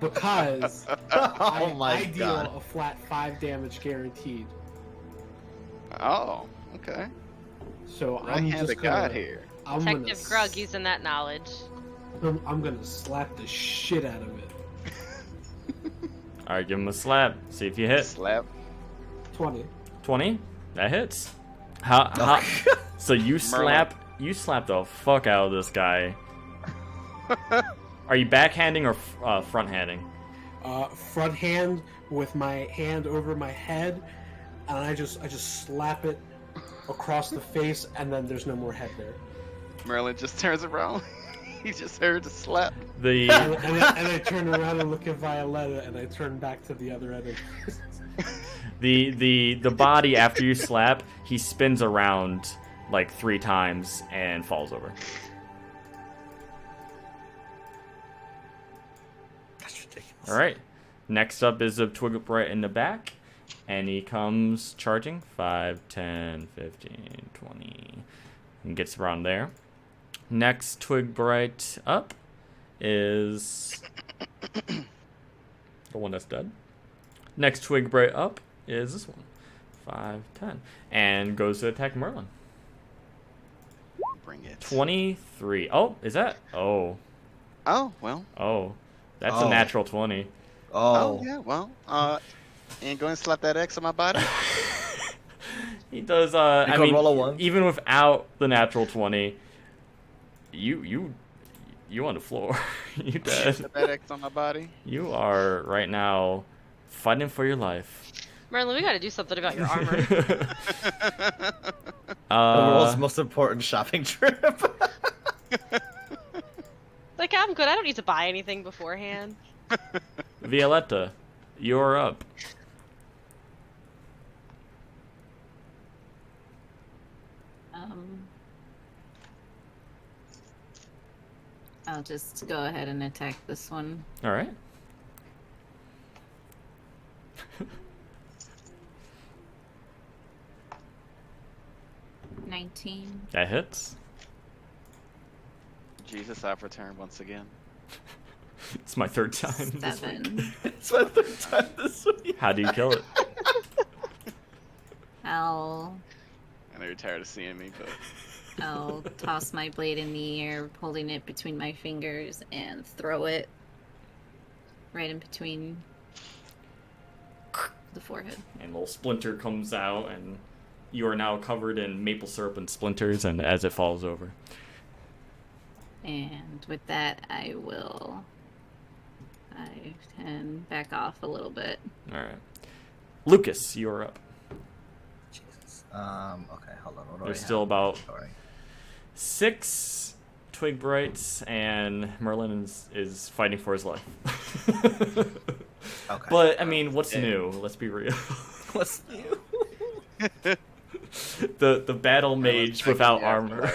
Because Oh my I deal god. a flat 5 damage guaranteed. Oh, okay. So Right I'm hand just of God gonna, here. I'm Detective gonna, Grug using that knowledge. I'm gonna slap the shit out of it. All right, give him a slap. See if you hit. Slap. 20. 20. That hits. How? So you slap the fuck out of this guy. Are you backhanding or front-handing? Front hand with my hand over my head, and I just slap it across the face, and then there's no more head there. Merlin just turns around. He just heard the slap. The And I turn around and look at Violetta, and I turn back to the other end. the body after you slap, he spins around like 3 times and falls over. That's ridiculous. All right. Next up is a Twig Bright in the back, and he comes charging. 5, 10, 15, 20, and gets around there. Next Twig Bright up is the one that's dead. Next Twig Bright up is this one. 5, 10, and goes to attack Merlin. Bring it. 23. Oh, is that? Oh, Well. that's Oh. a natural 20. Oh, yeah, well. And go and slap that X on my body. He does. You I can mean, roll a 1. even without the natural 20, you on the floor. You dead. Slap that X on my body. You are right now fighting for your life. Merlin, we gotta do something about your armor. The world's most important shopping trip. Like, I'm good. I don't need to buy anything beforehand. Violetta, you're up. I'll just go ahead and attack this one. All right. 19. That hits. Jesus, I've returned once again. It's my 3rd time this week. 7. It's my 3rd time this week. How do you kill it? I'll I know you're tired of seeing me, but I'll toss my blade in the air, holding it between my fingers, and throw it right in between the forehead. And a little splinter comes out, and you are now covered in maple syrup and splinters, and as it falls over. And with that, I can back off a little bit. All right. Lucas, you're up. Jesus. Okay, hold on. What do There's I still have? about Sorry. 6 twig bites, and Merlin is fighting for his life. Okay. But I mean, what's new? Let's be real. What's new? The battle mage without armor.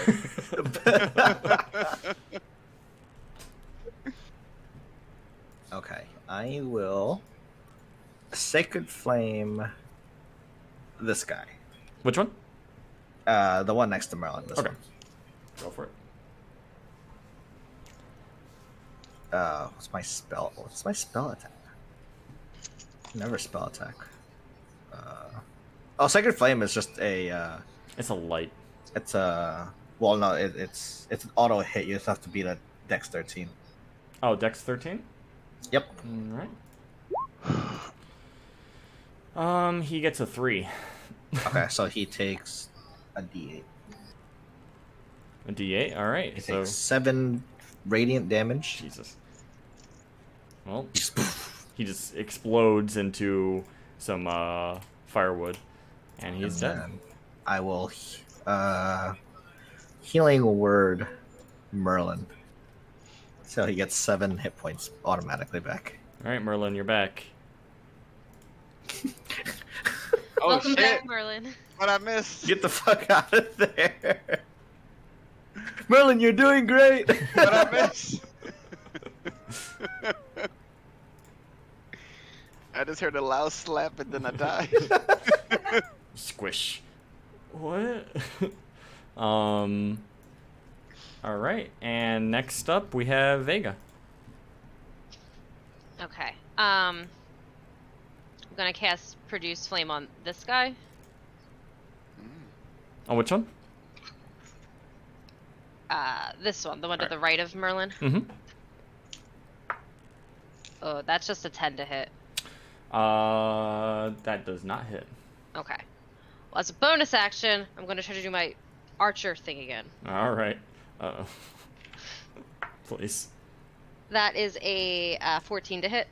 Okay, I will Sacred Flame this guy. Which one? The one next to Merlin. This Okay. one. Go for it. What's my spell? What's my spell attack? Never spell attack. Sacred Flame is just a. It's a light. It's a. Well, no, it's an auto hit. You just have to beat a Dex 13. Oh, Dex 13? Yep. Alright. He gets a 3. Okay, so he takes a D8. A D8? Alright. He So takes 7 radiant damage. Jesus. Well, he just explodes into some firewood, and he's dead. then I will healing word Merlin. So he gets 7 hit points automatically back. Alright, Merlin, you're back. Oh Welcome shit! back, Merlin. What I missed? Get the fuck out of there. Merlin, you're doing great. What I missed? I just heard a loud slap and then I died. Squish. What? Alright, and next up we have Vega. Okay. I'm gonna cast Produce Flame on this guy. On which one? This one, the one to the right of Merlin. Mm-hmm. Oh, that's just a 10 to hit. That does not hit. Okay. Well, as a bonus action, I'm gonna try to do my archer thing again. Alright. Uh-oh. Please. That is a 14 to hit.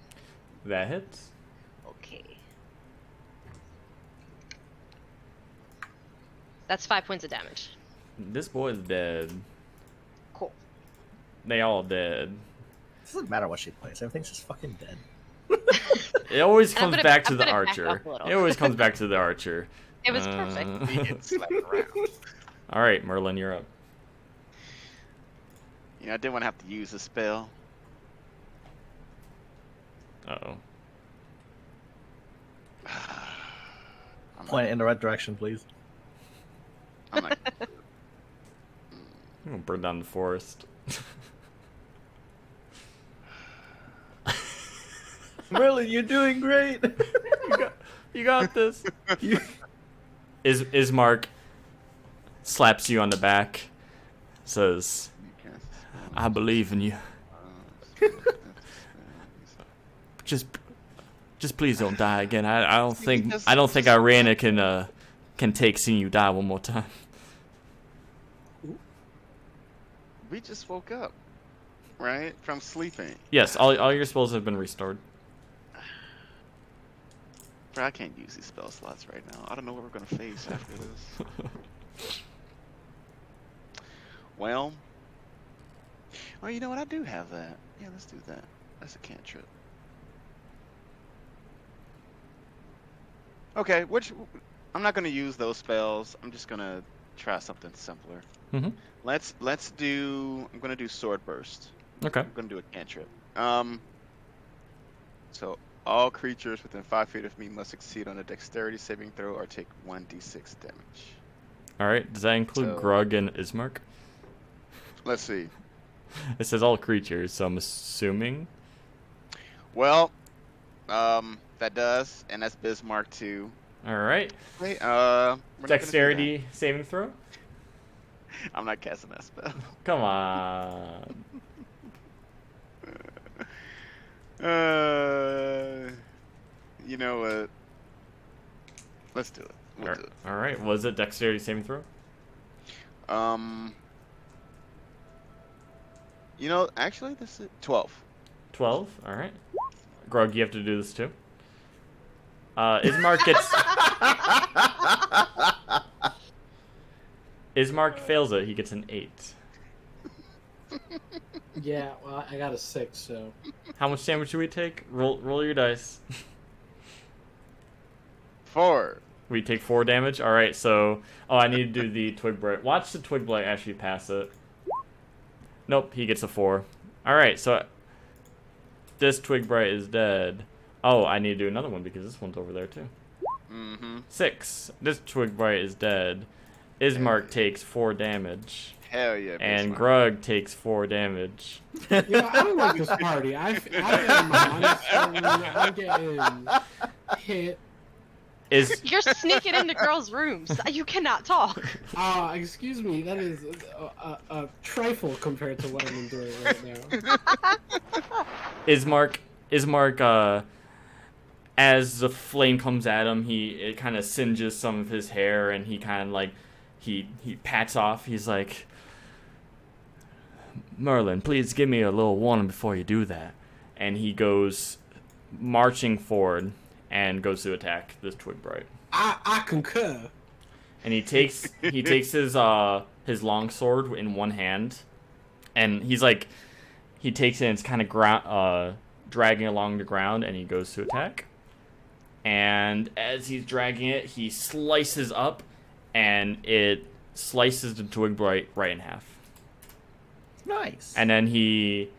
That hits. Okay. That's 5 points of damage. This boy's dead. Cool. They all dead. It doesn't matter what she plays. Everything's just fucking dead. It always And I'm comes gonna- back to I'm the gonna back archer. up a little. It always comes back to the archer. It was perfect. He gets slapped around. Alright, Merlin, you're up. You know, I didn't want to have to use a spell. Uh-oh. Point it in the right direction, please. I'm like, I'm gonna burn down the forest. Merlin, you're doing great. You got this. Ismark slaps you on the back, says, I believe in you. Just please don't die again. I don't think Irana can take seeing you die one more time. we just woke up, right? From sleeping. Yes, all your spells have been restored. Bro, I can't use these spell slots right now. I don't know what we're gonna face after this. Well, oh, you know what? I do have that. Yeah, let's do that. That's a cantrip. Okay, I'm not gonna use those spells. I'm just gonna try something simpler. Mm-hmm. Let's do. I'm gonna do sword burst. Okay. I'm gonna do a cantrip. So all creatures within 5 feet of me must succeed on a dexterity saving throw or take 1d6 damage. All right. Does that include So- Grug and Ismark? Let's see. It says all creatures, so I'm assuming. Well, that does, and that's Bismarck too. All right. Wait, we're not gonna do Dexterity saving throw. that. I'm not casting that spell. Come on. You know what? Let's do it. We'll do it. All right. Was it dexterity saving throw? You know, actually, this is 12. 12. All right. Grug, you have to do this too. Ismark gets. Ismark fails it. He gets an 8. Yeah, well, I got a 6, so. How much damage should we take? Roll your dice. 4. We take 4 damage? Alright, so... Oh, I need to do the Twig Blight. Watch the Twig Blight actually pass it. Nope, he gets a 4. Alright, so... This Twig Blight is dead. Oh, I need to do another one because this one's over there too. 6. This Twig Blight is dead. Ismark takes 4 damage. Hell yeah. And Grug takes 4 damage. You know, I don't like this party. I'm getting hit. You're sneaking into girls' rooms. You cannot talk. Excuse me. That is a trifle compared to what I'm enduring right now. Ismark, as the flame comes at him, it kind of singes some of his hair, and he kind of like, he pats off. He's like, Merlin, please give me a little warning before you do that. And he goes marching forward and goes to attack this Twig Blight. I concur. And he takes his long sword in one hand, and he takes it and it's kind of dragging along the ground, and he goes to attack. And as he's dragging it, he slices up, and it slices the Twig Blight right in half. Nice. And then he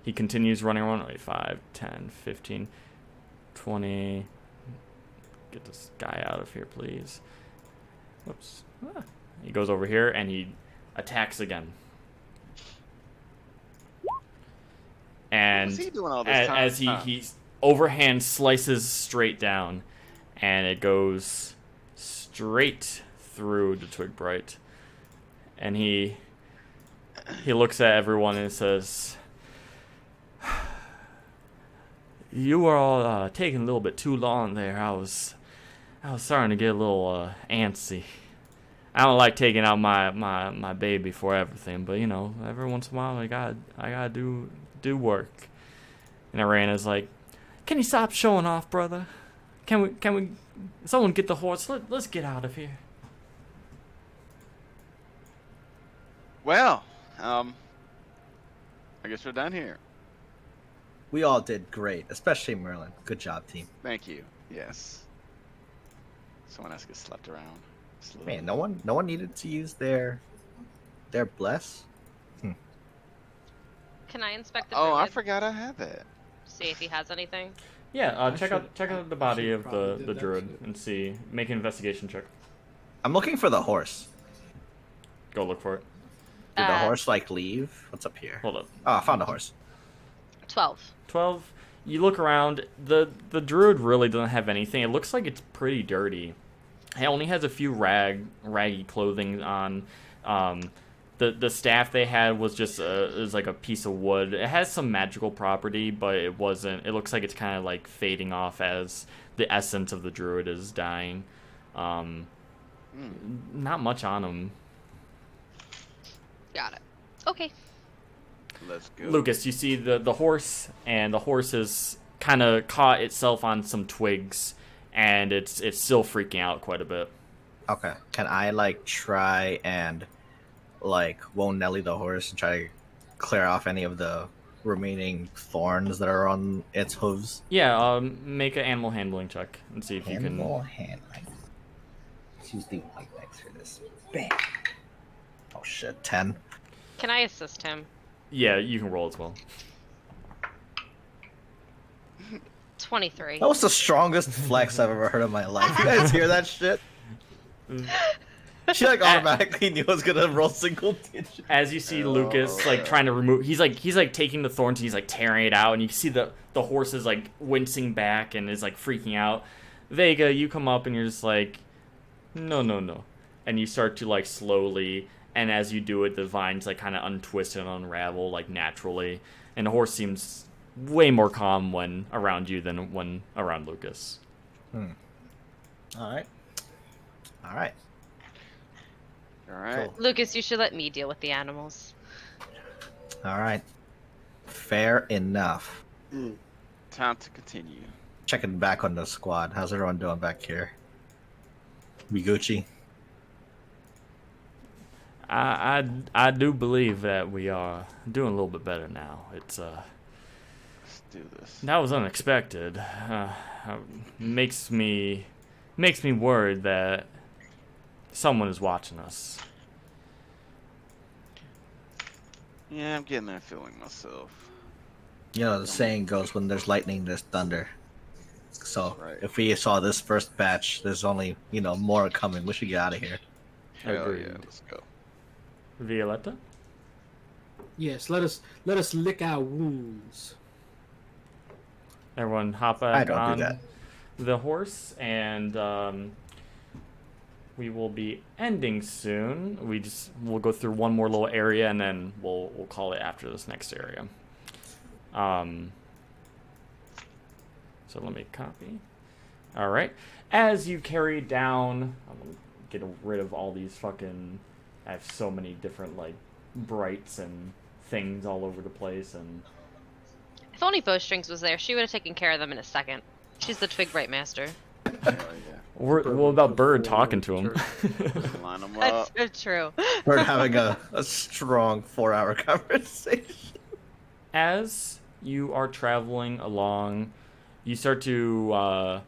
continues running around. Wait, 5, 10, 15, 20. Get this guy out of here, please. Whoops. He goes over here and he attacks again. And What's he doing all this time? as he overhand slices straight down, and it goes straight through the Twig Blight. And he looks at everyone and says, "You were all taking a little bit too long there. I was starting to get a little antsy. I don't like taking out my baby for everything, but you know, every once in a while I gotta do work." And Arana's like, "Can you stop showing off, brother? Can we someone get the horse? Let's get out of here." Well, I guess we're done here. We all did great, especially Merlin. Good job, team. Thank you. Yes. Someone else gets slept around. Slowly. Man, no one needed to use their bless. Can I inspect the Oh, I druid? forgot I have it. See if he has anything. Yeah, check out the body should of probably the do that druid shit. and see. Make an investigation check. I'm looking for the horse. Go look for it. Did the horse leave? What's up here? Hold up. Oh, I found a horse. 12. 12. You look around. The druid really doesn't have anything. It looks like it's pretty dirty. It only has a few raggy clothing on. The staff they had was just is like a piece of wood. It has some magical property, but it wasn't. It looks like it's kind of like fading off as the essence of the druid is dying. Not much on him. Got it. Okay. Let's go. Lucas, you see the horse, and the horse has kind of caught itself on some twigs, and it's still freaking out quite a bit. Okay. Can I like try and like won't Nelly the horse and try to clear off any of the remaining thorns that are on its hooves? Yeah, make an animal handling check and see if Animal you handling. Let's use the white dice for this. Bam. Oh shit, 10. Can I assist him? can. Yeah, you can roll as well. 23. That was the strongest flex I've ever heard in my life. You guys hear that shit? She like automatically knew I was gonna roll single digit. As you see Lucas like trying to remove, he's like taking the thorns, and he's like tearing it out, and you can see the horse is like wincing back and is like freaking out. Vega, you come up and you're just like, no, and you start to like slowly. And as you do it, the vines like kind of untwist and unravel like naturally, and the horse seems way more calm when around you than when around Lucas. All right. All right. Cool. Lucas, you should let me deal with the animals. All right. Fair enough. Time to continue. Checking back on the squad. How's everyone doing back here? We Gucci? I do believe that we are doing a little bit better now. It's Let's do this. that was unexpected. Makes me worried that someone is watching us. Yeah, I'm getting that feeling myself. You know, the saying goes, when there's lightning, there's thunder. So Right. if we saw this first batch, there's only, more coming. We should get out of here. Hell Agreed. yeah, let's go. Violetta? Yes, let us lick our wounds. Everyone hop back I don't on do that. the horse, and we will be ending soon. We'll go through one more little area, and then we'll call it after this next area. So let me copy. All right. As you carry down, I'm gonna get rid of all these fucking. I have so many different like brights and things all over the place, and If only Bowstrings was there, she would have taken care of them in a second. She's the Twig Bright Master. Hell yeah. what about Bird talking to him? Just line them up. That's so true. We're having a strong 4-hour conversation. As you are traveling along, you start to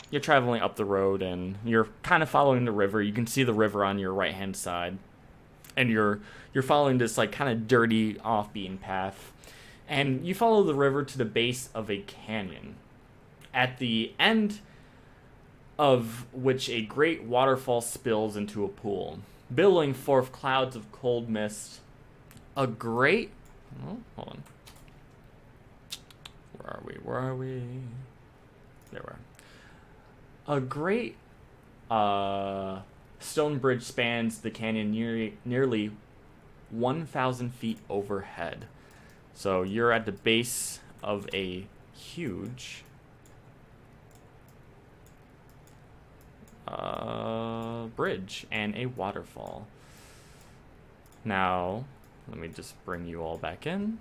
you're traveling up the road, and you're kind of following the river. You can see the river on your right hand side, and you're following this like kind of dirty off-beaten path, and you follow the river to the base of a canyon, at the end of which a great waterfall spills into a pool, billowing forth clouds of cold mist. A great hold on. Where are we? There we are. A great stone bridge spans the canyon nearly 1,000 feet overhead. So you're at the base of a huge bridge and a waterfall. Now, let me just bring you all back in.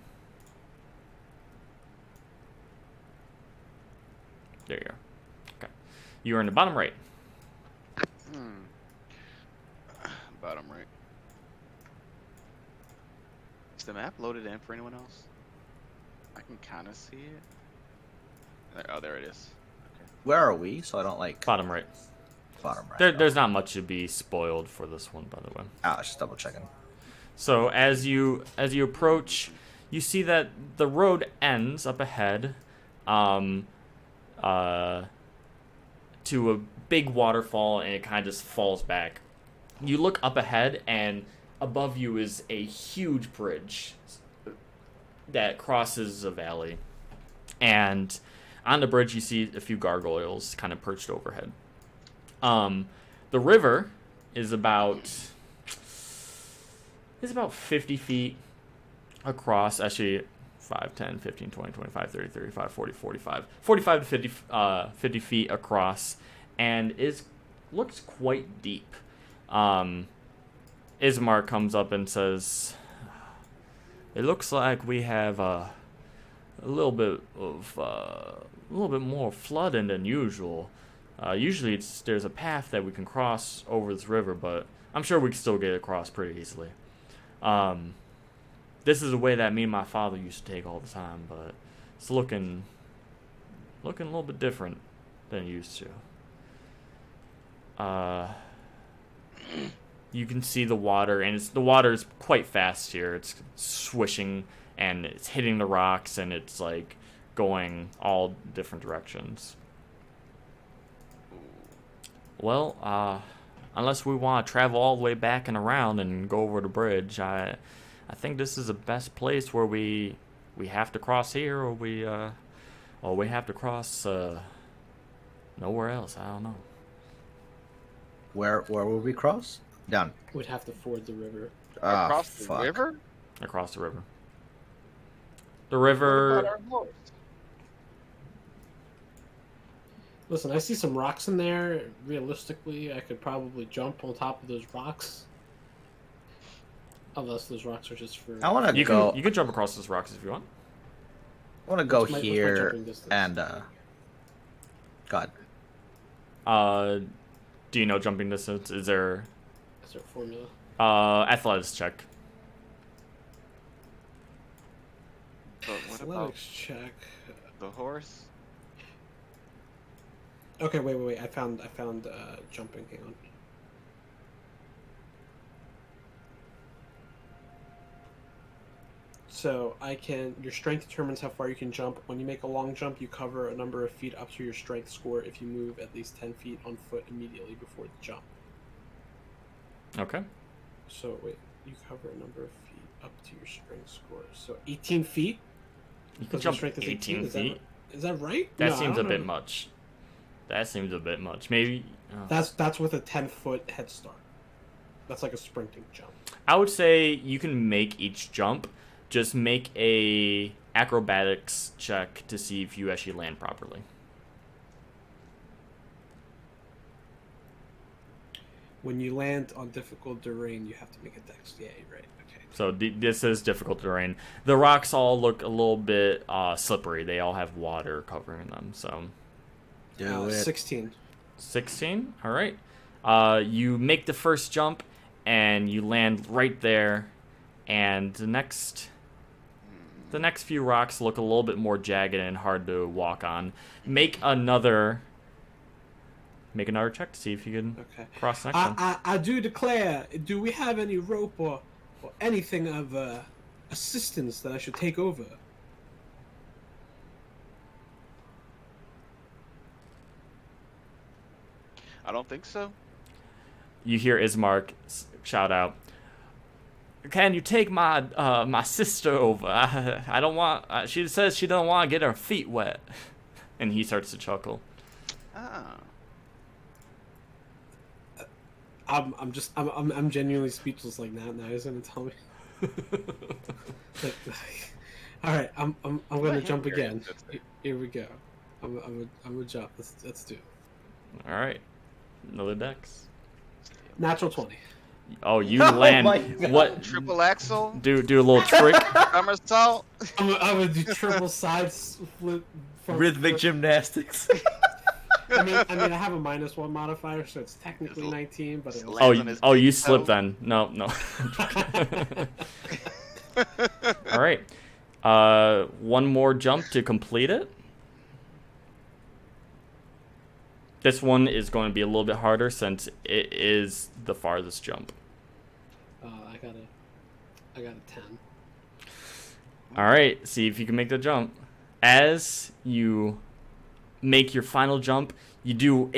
There you are. Okay. You are in the bottom right. Bottom right. Is the map loaded in for anyone else? I can kind of see it. Oh, there it is. Okay. Where are we? So I don't Bottom right. bottom right. There's not much to be spoiled for this one, by the way. I was just double checking. So as you approach, you see that the road ends up ahead, to a big waterfall, and it kind of just falls back. You look up ahead, and above you is a huge bridge that crosses a valley. And on the bridge, you see a few gargoyles kind of perched overhead. The river is about 50 feet across. Actually, 5, 10, 15, 20, 25, 30, 35, 40, 45. 45 to 50 feet across, and looks quite deep. Ismar comes up and says, "It looks like we have a little bit more flooding than usual. Usually there's a path that we can cross over this river, but I'm sure we can still get across pretty easily. This is a way that me and my father used to take all the time, but it's looking a little bit different than it used to. You can see the water, and the water is quite fast here. It's swishing, and it's hitting the rocks, and it's like going all different directions. Well, unless we want to travel all the way back and around and go over the bridge, I think this is the best place where we have to cross here, or we have to cross nowhere else. I don't know. Where will we cross? Down. We'd have to ford the river. Across the fuck. river? Across the river. The What river. about our horse? Listen, I see some rocks in there. Realistically, I could probably jump on top of those rocks. Unless those rocks are just for... I want to You go. can jump across those rocks if you want. I want to go What's my here jumping distance? and God. Do you know jumping distance? Is there? Is there a formula? Athletics check. But what about Athletics check. the horse? Okay, wait. I found jumping. Hang on. So your strength determines how far you can jump. When you make a long jump, you cover a number of feet up to your strength score if you move at least 10 feet on foot immediately before the jump. Okay. So wait, you cover a number of feet up to your strength score. So 18 feet? You can jump strength is 18 feet. Is that right? That No, seems a bit much. Maybe. That's with a 10-foot head start. That's like a sprinting jump. I would say you can make each jump. Just make a acrobatics check to see if you actually land properly. When you land on difficult terrain, you have to make a dex. Yeah, right. Okay. So this is difficult terrain. The rocks all look a little bit slippery. They all have water covering them. So. Do it. 16. 16. All right. You make the first jump, and you land right there. And the next few rocks look a little bit more jagged and hard to walk on. Make another check to see if you can cross the next one. I do declare, do we have any rope or anything of assistance that I should take over? I don't think so. You hear Ismark shout out, "Can you take my my sister over? I don't want. She says she don't want to get her feet wet." And he starts to chuckle. Ah. I'm genuinely speechless. Like now he's gonna tell me. All right, I'm gonna jump again. Here we go. I'm gonna jump. Let's do it. All right, another dex. Natural 20. Oh, you land. What? Triple axle? Do a little trick. Somersault? I'm gonna do triple side flip. Rhythmic gymnastics. I mean, I have a -1 modifier, so it's technically 19. But you slipped then. No. All right. One more jump to complete it. This one is going to be a little bit harder since it is the farthest jump. I got a 10. All right, see if you can make the jump. As you make your final jump, you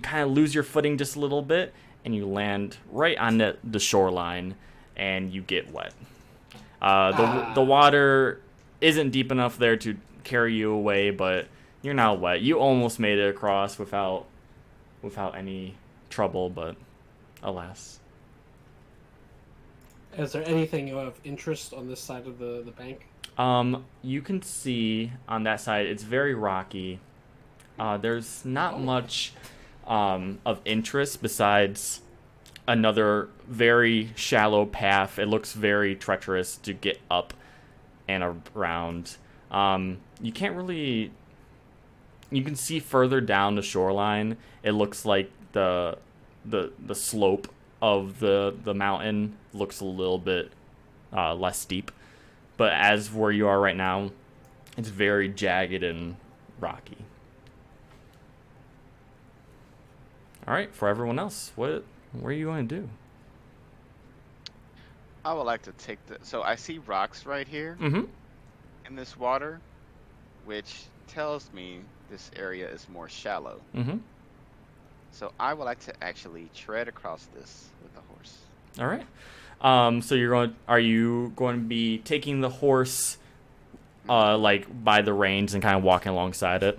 kind of lose your footing just a little bit, and you land right on the shoreline, and you get wet. The water isn't deep enough there to carry you away, but you're not wet. You almost made it across without any trouble, but alas. Is there anything of interest on this side of the bank? You can see on that side, it's very rocky. There's not much of interest besides another very shallow path. It looks very treacherous to get up and around. You can't really... You can see further down the shoreline. It looks like the slope of the mountain looks a little bit less steep. But as where you are right now, it's very jagged and rocky. All right, for everyone else, what are you going to do? I would like to take so I see rocks right here in this water, which tells me this area is more shallow. So I would like to actually tread across this with the horse. All right. So are you going to be taking the horse like by the reins and kind of walking alongside it?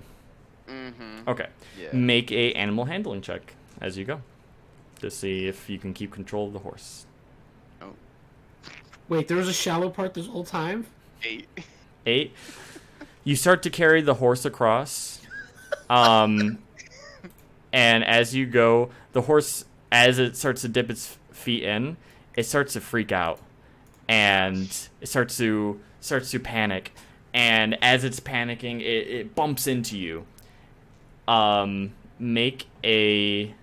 Okay. Yeah. Make a animal handling check as you go to see if you can keep control of the horse. Oh. Wait, there was a shallow part this whole time? 8. You start to carry the horse across. And as you go, the horse, as it starts to dip its feet in, it starts to freak out, and it starts to panic. And as it's panicking, it bumps into you. Make a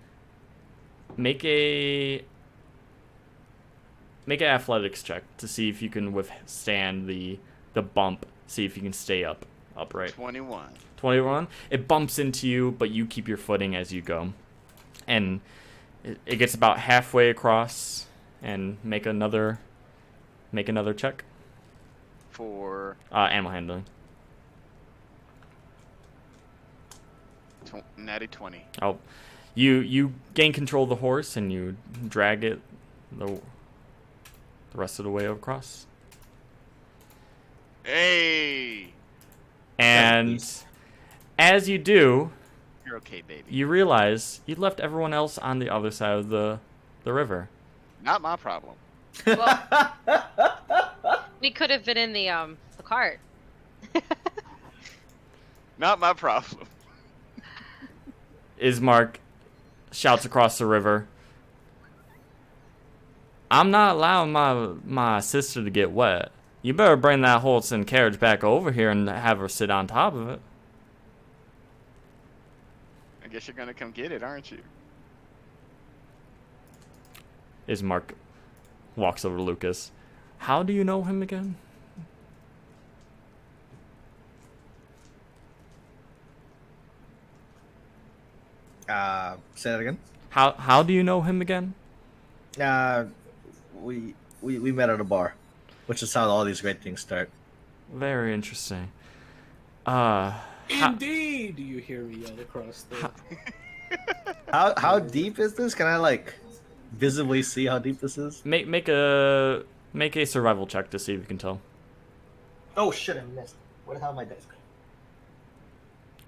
make an athletics check to see if you can withstand the bump. See if you can stay upright. 21. 21. It bumps into you, but you keep your footing as you go, and it gets about halfway across. And make another check For animal handling. Natty 20. Oh, you gain control of the horse and you drag it the rest of the way across. Hey! And as you do, You're okay, baby. you realize you left everyone else on the other side of the river. Not my problem. Well, we could have been in the cart. Not my problem. Ismark shouts across the river, "I'm not allowing my sister to get wet. You better bring that horse and carriage back over here and have her sit on top of it." I guess you're gonna come get it, aren't you? Ismark walks over to Lucas. "How do you know him again?" Say that again. How do you know him again? We met at a bar, which is how all these great things start. Very interesting. Indeed, you hear me yell across the. How deep is this? Can I like visibly see how deep this is? Make a survival check to see if you can tell. Oh shit! I missed. Where the hell my dice?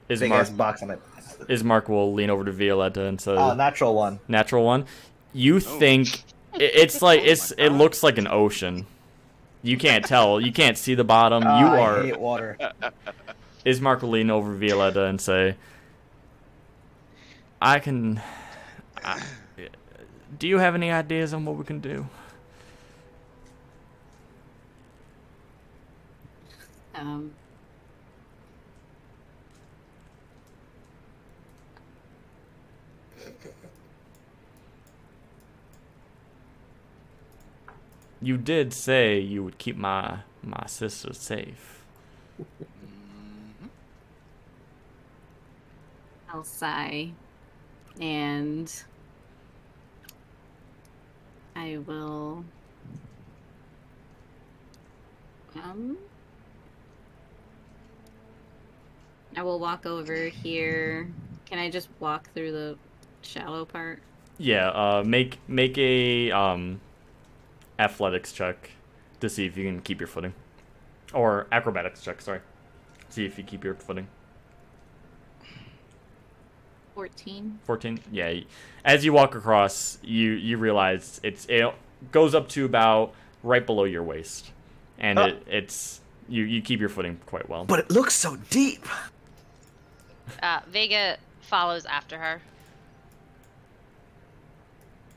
Big ass box on it. Ismark will lean over to Violetta and say, Natural one. Natural one. You think it's like it looks like an ocean. You can't tell. You can't see the bottom. I hate water. Ismark will lean over Violetta and say, do you have any ideas on what we can do? You did say you would keep my sister safe. I'll sigh, and I will walk over here. Can I just walk through the shallow part? Yeah, make a athletics check to see if you can keep your footing. Or acrobatics check, sorry. See if you keep your footing. 14. 14? Yeah. As you walk across, you realize it goes up to about right below your waist. And it's you keep your footing quite well. But it looks so deep. Vega follows after her.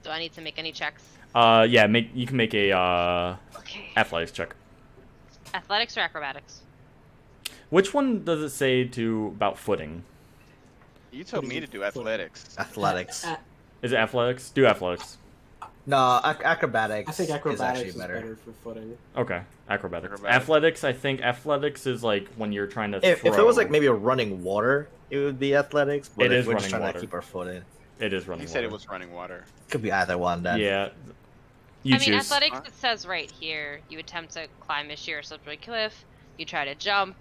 Do I need to make any checks? Yeah, you can make a athletics check. Athletics or acrobatics? Which one does it say about footing? You told me to do athletics. Athletics. Is it athletics? Do athletics. No, acrobatics. I think acrobatics is better. better for footing. Okay, acrobatics. Athletics, I think athletics is like when you're trying to If throw. it was like maybe a running water, it would be athletics. But It is we're just running trying water. to keep our foot in. It is running You water. said it was running water. Could be either one then. Yeah. You I choose. mean, athletics, it says right here, you attempt to climb a sheer or slippery cliff, you try to jump,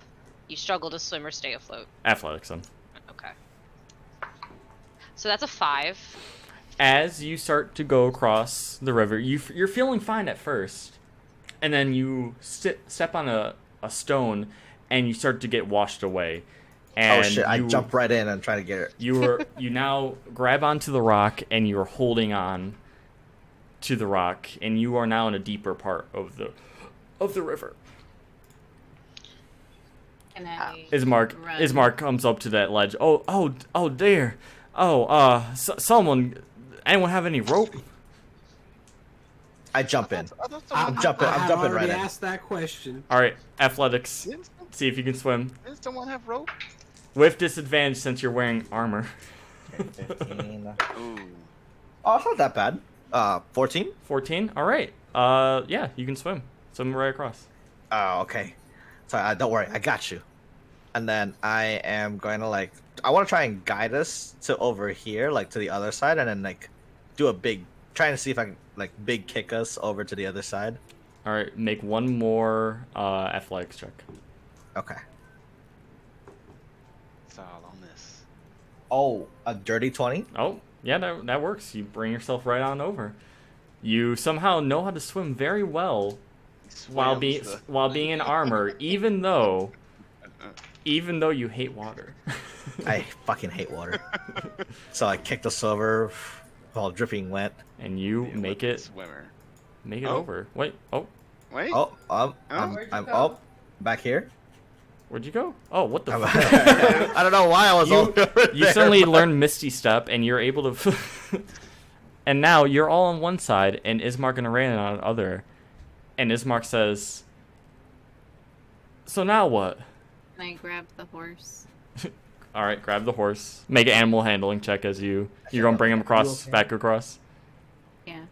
you struggle to swim or stay afloat. Athletics, then. Okay. So that's a 5. As you start to go across the river, you're feeling fine at first, and then you step on a stone, and you start to get washed away. And oh shit! I jump right in and try to get it. You now grab onto the rock, and you're holding on to the rock, and you are now in a deeper part of the river. Can I Ismark run? comes up to that ledge. Oh dear. Someone, anyone have any rope? I jump in. I'm jumping right in. I asked that question. All right, athletics. See if you can swim Didn't someone have rope? with disadvantage since you're wearing armor. 15. Ooh. Oh, it's not that bad. 14. 14. All right. Yeah, you can swim. Swim right across. Oh, okay. So don't worry, I got you. And then I am going to like, I want to try and guide us to over here, like to the other side, and then like do a big, trying to see if I can like big kick us over to the other side. All right, make one more athletics check. Okay. It's all on this. Oh, a dirty 20? Oh, yeah, that works. You bring yourself right on over. You somehow know how to swim very well while being in armor, even though you hate water. I fucking hate water. So I kicked us over while dripping wet. And you make it swimmer. Make it over. Wait. Wait. I'm back here. Where'd you go? Oh, what the fuck? I don't know why I was over there. You suddenly learn Misty Step, and you're able to... And now you're all on one side, and Ismark and Arena on the other. And Ismark says, so now what? Can I grab the horse? All right, grab the horse. Make an animal handling check as you're going to bring him across, back across. Yeah.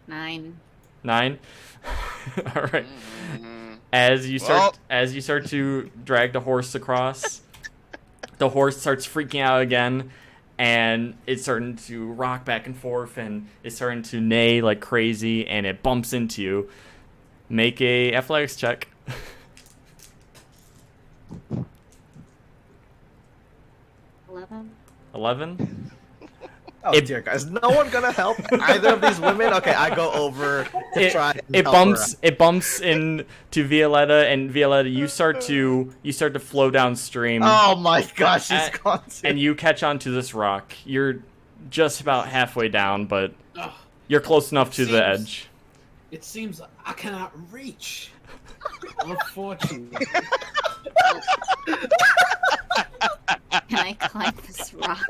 9. 9? All right. As you start to drag the horse across, the horse starts freaking out again, and it's starting to rock back and forth, and it's starting to neigh like crazy, and it bumps into you. Make a athletics check. 11? Oh dear guys, no one gonna help either of these women. Okay, I go over to try. It bumps into Violetta, and Violetta, you start to flow downstream. Oh my gosh, she's gone too. And you catch onto this rock. You're just about halfway down, but you're close enough to the edge. It seems I cannot reach. Unfortunately. Can I climb this rock?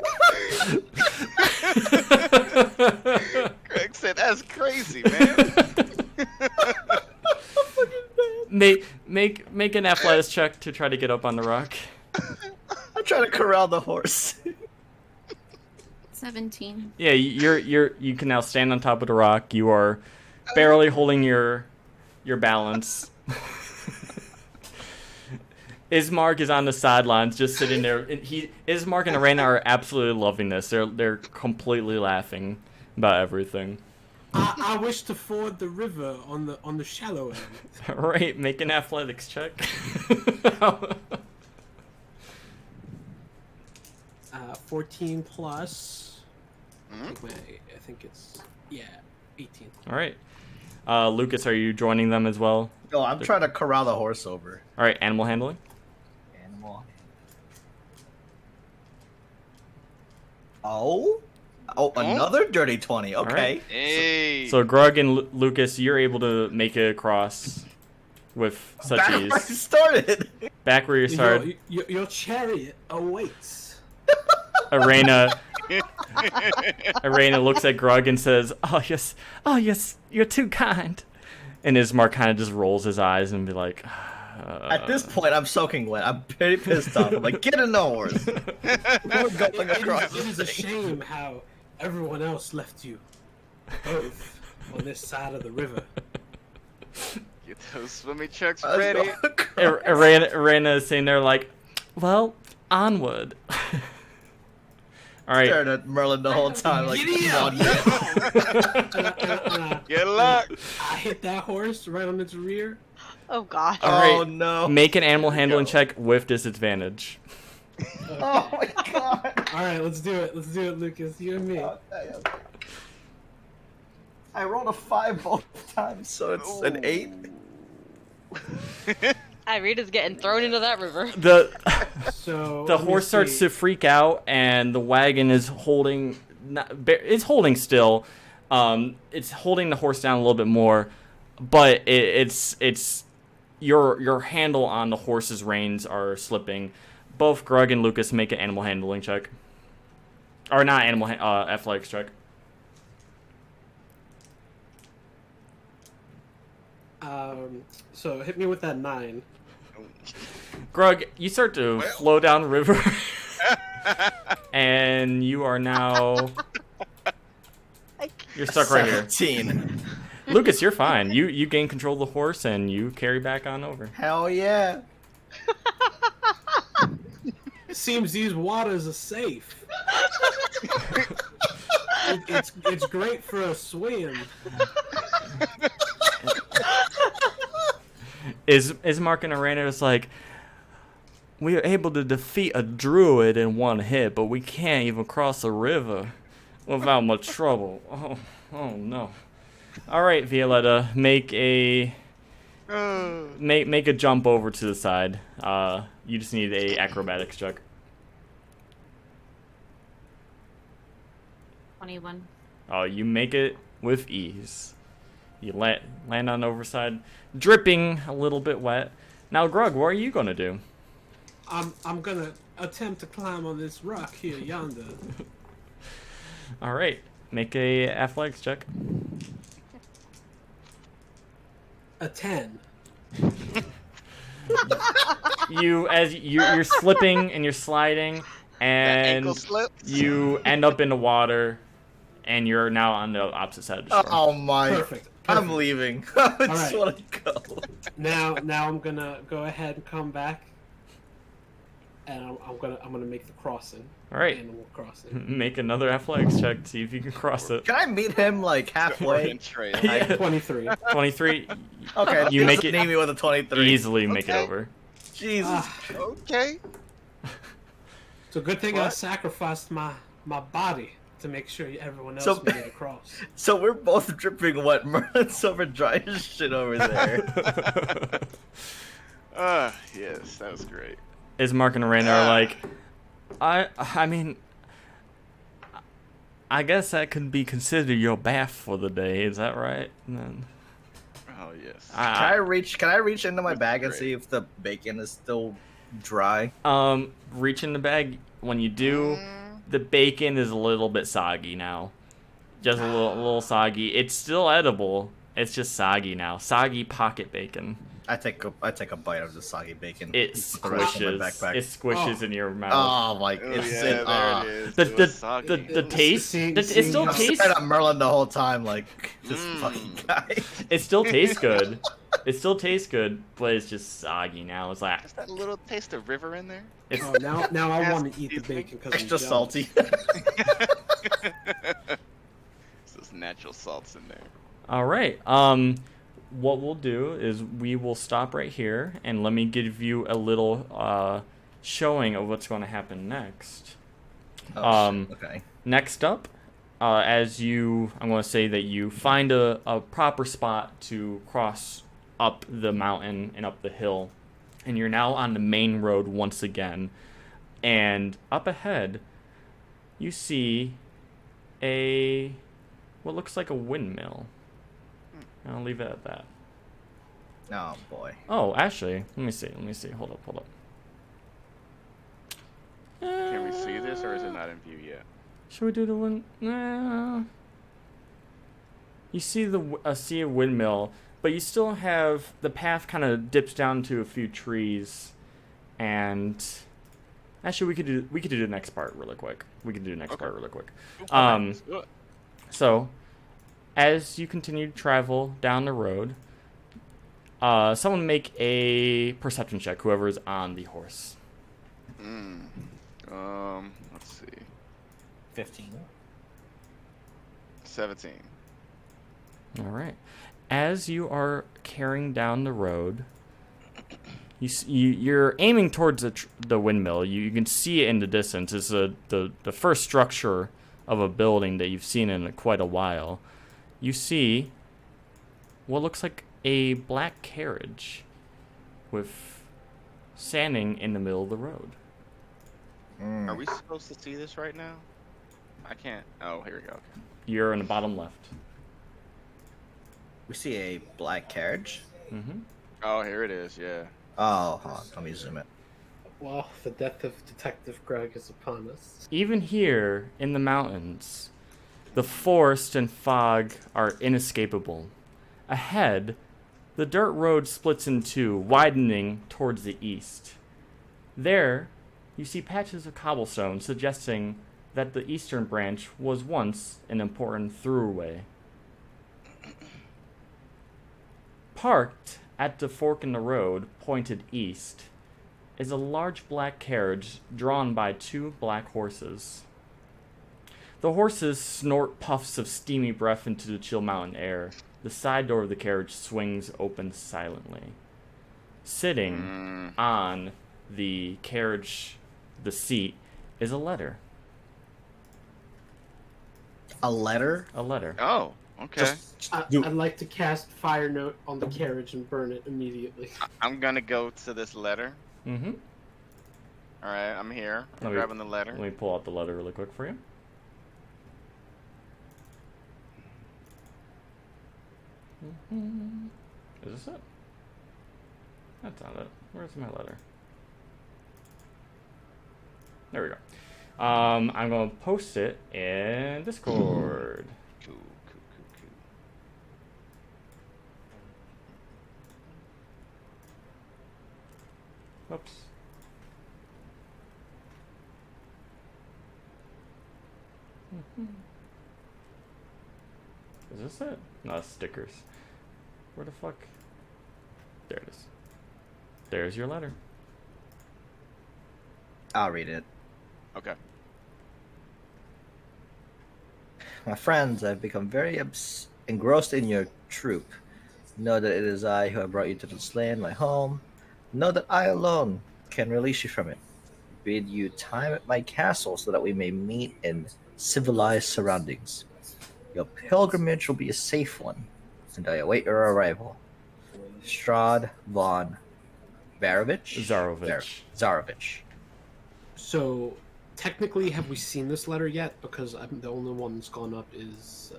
Greg said, "That's crazy, man." Make an athletics check to try to get up on the rock. I'm trying to corral the horse. 17. Yeah, you can now stand on top of the rock. You are barely holding your balance. Ismark is on the sidelines, just sitting there. Ismark and Arena are absolutely loving this. They're completely laughing about everything. I wish to ford the river on the shallow end. Right, make an athletics check. 14 plus. I think it's 18. All right, Lucas, are you joining them as well? No, I'm trying to corral the horse over. All right, animal handling. Oh, another dirty 20. Okay. Right. Hey. So Grug and Lucas, you're able to make it across with such Back ease. where you started. Back where you started. Your chariot awaits. Arena looks at Grug and says, oh yes, you're too kind. And Ismark kind of just rolls his eyes and be like, At this point, I'm soaking wet. I'm pretty pissed off. I'm like, get in the horse. It is a shame how everyone else left you both on this side of the river. Get those swimming chucks ready. Arena is sitting there like, well, onward. All right. Staring at Merlin the whole time, like, come on, Good luck. I hit that horse right on its rear. Oh gosh. All right. Oh no. Make an animal handling check with disadvantage. Okay. Oh my god. All right, let's do it. Let's do it, Lucas. You and me. Okay. I rolled a 5 both times, so it's an 8. Irina's getting thrown into that river. The So horse starts to freak out, and the wagon is holding. It's holding still. It's holding the horse down a little bit more, but it's your handle on the horse's reins are slipping. Both Grug and Lucas make an animal handling check, or not animal athletics check. So hit me with that 9. Grug, you start to flow down the river, and you are now. You're stuck right here. 17. Lucas, you're fine. You gain control of the horse and you carry back on over. Hell yeah. It seems these waters are safe. It's great for a swim. Is Mark and Arena just like, we were able to defeat a druid in one hit, but we can't even cross a river without much trouble. Oh no. All right, Violetta, make a jump over to the side. You just need a acrobatics check. 21. Oh, you make it with ease. You land on the overside, dripping a little bit wet. Now, Grug, what are you gonna do? I'm gonna attempt to climb on this rock here yonder. All right, make a athletics check. A 10. You're slipping and you're sliding, and you end up in the water, and you're now on the opposite side of the storm. Oh my! Perfect. I'm leaving. I just right. want to go. Now I'm gonna go ahead and come back, and I'm gonna make the crossing. All right. Animal crossing. Make another athletics check to see if you can cross it. Can I meet him like halfway? Yeah. 23. 23. Okay, You make it Name me with a 23. easily make it over. Jesus. Okay. So good thing I sacrificed my body to make sure everyone else made it across. So we're both dripping wet. Merlin's over dry as shit over there. Yes, that was great. Is Mark and Arena are like, I mean, I guess that could be considered your bath for the day. Is that right? And then, Oh yes. Can I reach into my bag and see if the bacon is still dry? Reach in the bag. When you do, the bacon is a little bit soggy now. Just a little soggy. It's still edible. It's just soggy now. Soggy pocket bacon. I take a bite of the soggy bacon. It squishes. It squishes in your mouth. Oh my! Oh, It's yeah, there it is. The taste. It still tastes. staring at Merlin the whole time, like this fucking guy. It still tastes good. It still tastes good, but it's just soggy now. It's like Is that a little taste of river in there? it's Now I want to eat the bacon because Extra salty. There's natural salts in there. all right. What we'll do is we will stop right here, and let me give you a little showing of what's going to happen next. Okay. Next up, I'm going to say that you find a proper spot to cross up the mountain and up the hill, and you're now on the main road once again. And up ahead, you see what looks like a windmill. I'll leave it at that. Oh boy. Oh, actually, let me see. Hold up. Can we see this, or is it not in view yet? Should we do the one? Nah. You see a windmill, but you still have the path kind of dips down to a few trees, and actually we could do the next part really quick. So, as you continue to travel down the road, someone make a perception check. Whoever is on the horse. Let's see. 15. 17. All right. As you are carrying down the road, you're aiming towards the windmill. You can see it in the distance. It's the first structure of a building that you've seen in quite a while. You see what looks like a black carriage with standing in the middle of the road. Are we supposed to see this right now? I can't. Oh, here we go. Okay. You're in the bottom left. We see a black carriage. Mm-hmm. Oh, here it is. Yeah. Oh, hold on. Let me zoom it. Well, the death of Detective Greg is upon us. Even here in the mountains, the forest and fog are inescapable. Ahead, the dirt road splits in two, widening towards the east. There, you see patches of cobblestone suggesting that the eastern branch was once an important throughway. Parked at the fork in the road, pointed east, is a large black carriage drawn by 2 black horses. The horses snort puffs of steamy breath into the chill mountain air. The side door of the carriage swings open silently. Sitting on the carriage, the seat, is a letter. A letter? A letter. Oh, okay. I'd like to cast Fire Note on the carriage and burn it immediately. I'm gonna go to this letter. Mm-hmm. All right, I'm here. I'm grabbing the letter. Let me pull out the letter really quick for you. Is this it? That's not it. Where's my letter? There we go. I'm gonna post it in Discord. Cool. Oops. Is this it? No, stickers. Where the fuck? There it is. There's your letter. I'll read it. Okay. My friends, I've become very engrossed in your troop. Know that it is I who have brought you to this land, my home. Know that I alone can release you from it. Bid you time at my castle so that we may meet in civilized surroundings. Your pilgrimage will be a safe one, and I await your arrival. Strahd von Zarovich. So, technically, have we seen this letter yet? Because the only one that's gone up is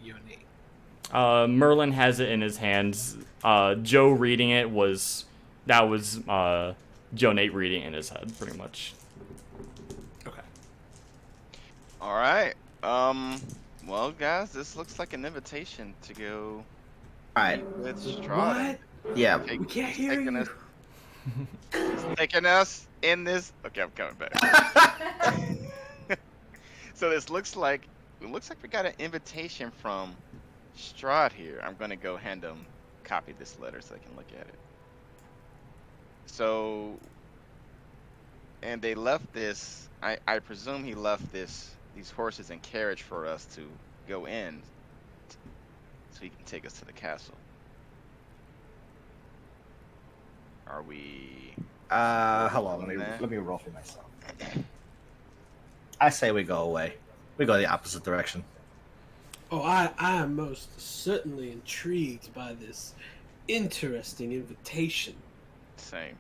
your name. Merlin has it in his hands. Joe reading it was Joe Nate reading it in his head, pretty much. Okay. All right. Well, guys, this looks like an invitation to go. All right. With Strahd. What? Yeah. We can't hear you. He's taking us in this. Okay, I'm coming back. So this looks like we got an invitation from Strahd here. I'm gonna go hand him copy this letter so I can look at it. So, and they left this. I presume he left these horses and carriage for us to go in, so he can take us to the castle. Are we? Hold on. Let me roll for myself. I say we go away. We go the opposite direction. Oh, I am most certainly intrigued by this interesting invitation. Same.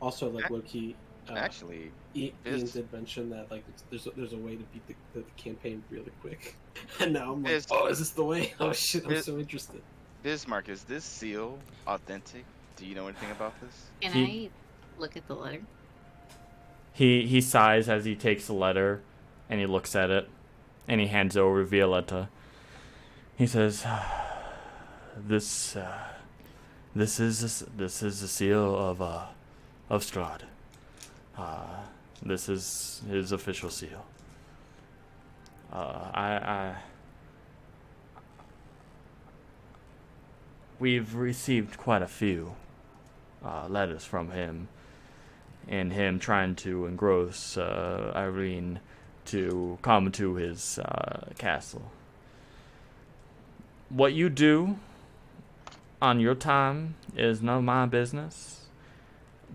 Also, like low-key, actually, Ian did mention that like there's a way to beat the campaign really quick, and now I'm like, oh, is this the way? Oh shit, I'm so interested. Bismarck, is this seal authentic? Do you know anything about this? Can I look at the letter? He sighs as he takes the letter, and he looks at it, and he hands it over to Violetta. He says, "This is the seal of Strahd. This is his official seal. We've received quite a few letters from him, and him trying to engross Irene to come to his castle. What you do on your time is none of my business,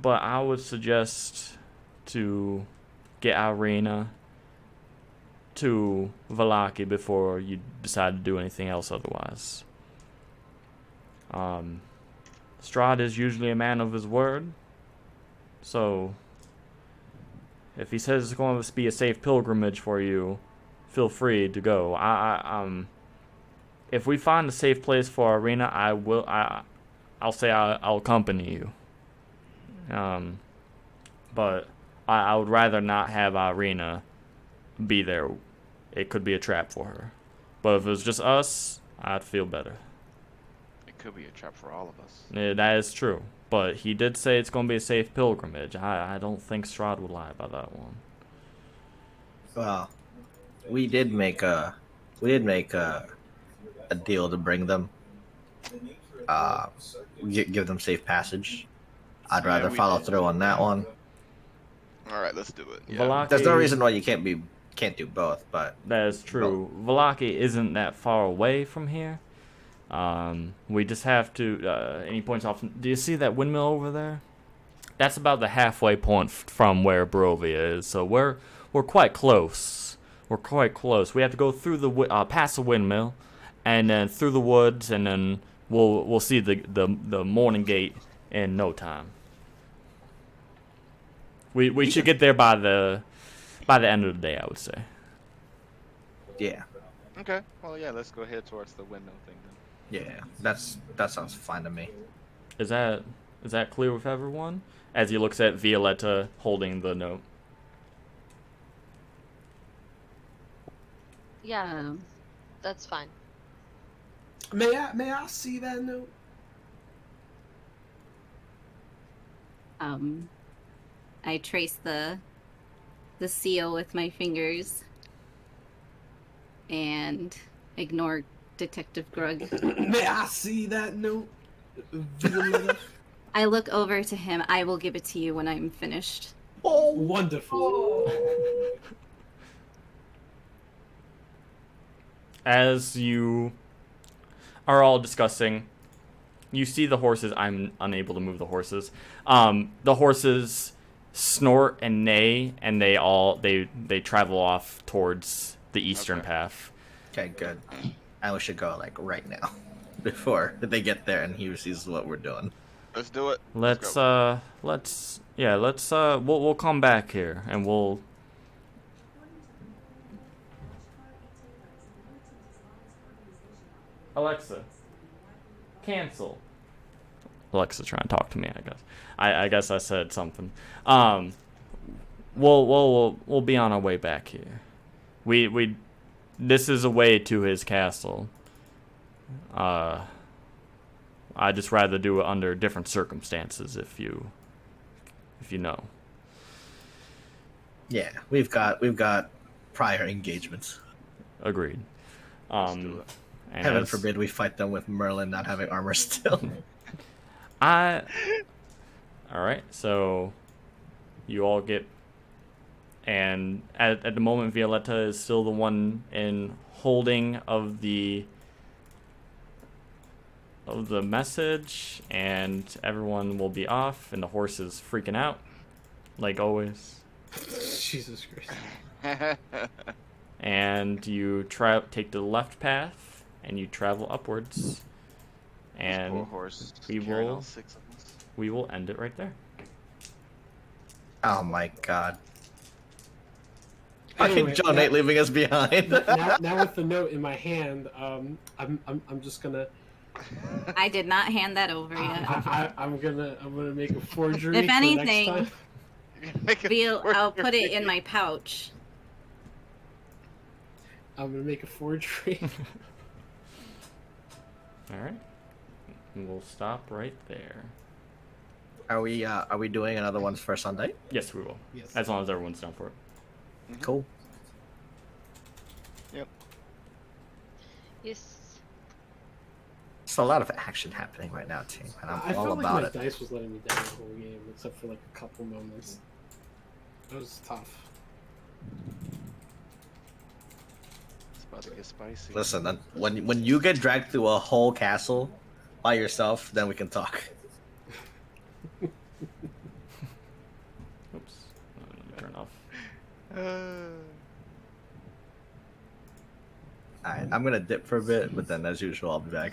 but I would suggest to get Irina to Valaki before you decide to do anything else otherwise. Strahd is usually a man of his word, so if he says it's going to be a safe pilgrimage for you, feel free to go. If we find a safe place for Irina, I'll say I'll accompany you. But I would rather not have Irina be there. It could be a trap for her. But if it was just us, I'd feel better. It could be a trap for all of us. Yeah, that is true. But he did say it's going to be a safe pilgrimage. I don't think Strahd would lie about that one. Well, we did make a deal to bring them give them safe passage. I'd Yeah, rather we follow did. through on that one. All right, let's do it. Yeah. Velaki, There's no reason why you can't do both, but that is true. Velaki isn't that far away from here. We just have to. And he points off. Do you see that windmill over there? That's about the halfway point from where Brovia is. So we're quite close. We're quite close. We have to go through the past the windmill, and then through the woods, and then we'll see the morning gate in no time. We should get there by the end of the day, I would say. yeah, Okay. Well, yeah. Let's go head towards the windmill thing then. yeah, that sounds fine to me. Is that clear with everyone? As he looks at Violetta holding the note. Yeah, that's fine. May I see that note? I trace the seal with my fingers and ignore Detective Grug. May I see that note? Violetta? I look over to him. I will give it to you when I'm finished. Oh, wonderful. As you are all discussing, you see the horses. I'm unable to move the horses. The horses snort and neigh, and they travel off towards the eastern path. Okay, good. And we should go like right now, before they get there and he sees what we're doing. Let's do it. We'll come back here and we'll. Alexa, cancel. Alexa's trying to talk to me, I guess. I guess I said something. We'll be on our way back here. This is a way to his castle. I'd just rather do it under different circumstances, if you know. Yeah, we've got prior engagements. Agreed. do it. And Heaven forbid we fight them with Merlin not having armor still. All right, so you all get, and at the moment, Violetta is still the one in holding of the message, and everyone will be off, and the horse is freaking out, like always. Jesus Christ. And you take the left path, and you travel upwards, and horse we will end it right there. Oh my god. Anyway, Fucking John 8 leaving us behind. now with the note in my hand, I'm just gonna. I did not hand that over yet. I'm gonna make a forgery. If for anything, next time. I'll put it in my pouch. I'm gonna make a forgery. All right, we'll stop right there. Are we doing another one for Sunday? Yes, we will. Yes. As long as everyone's down for it. Mm-hmm. Cool. Yep. Yes. It's a lot of action happening right now, team, and I'm I all felt about like it. my dice was letting me down the whole game, except for like a couple moments. It was tough. It's about to get spicy. Listen, when you get dragged through a whole castle by yourself, then we can talk. Oops. Let me turn off. Alright, I'm gonna dip for a bit, but then as usual, I'll be back.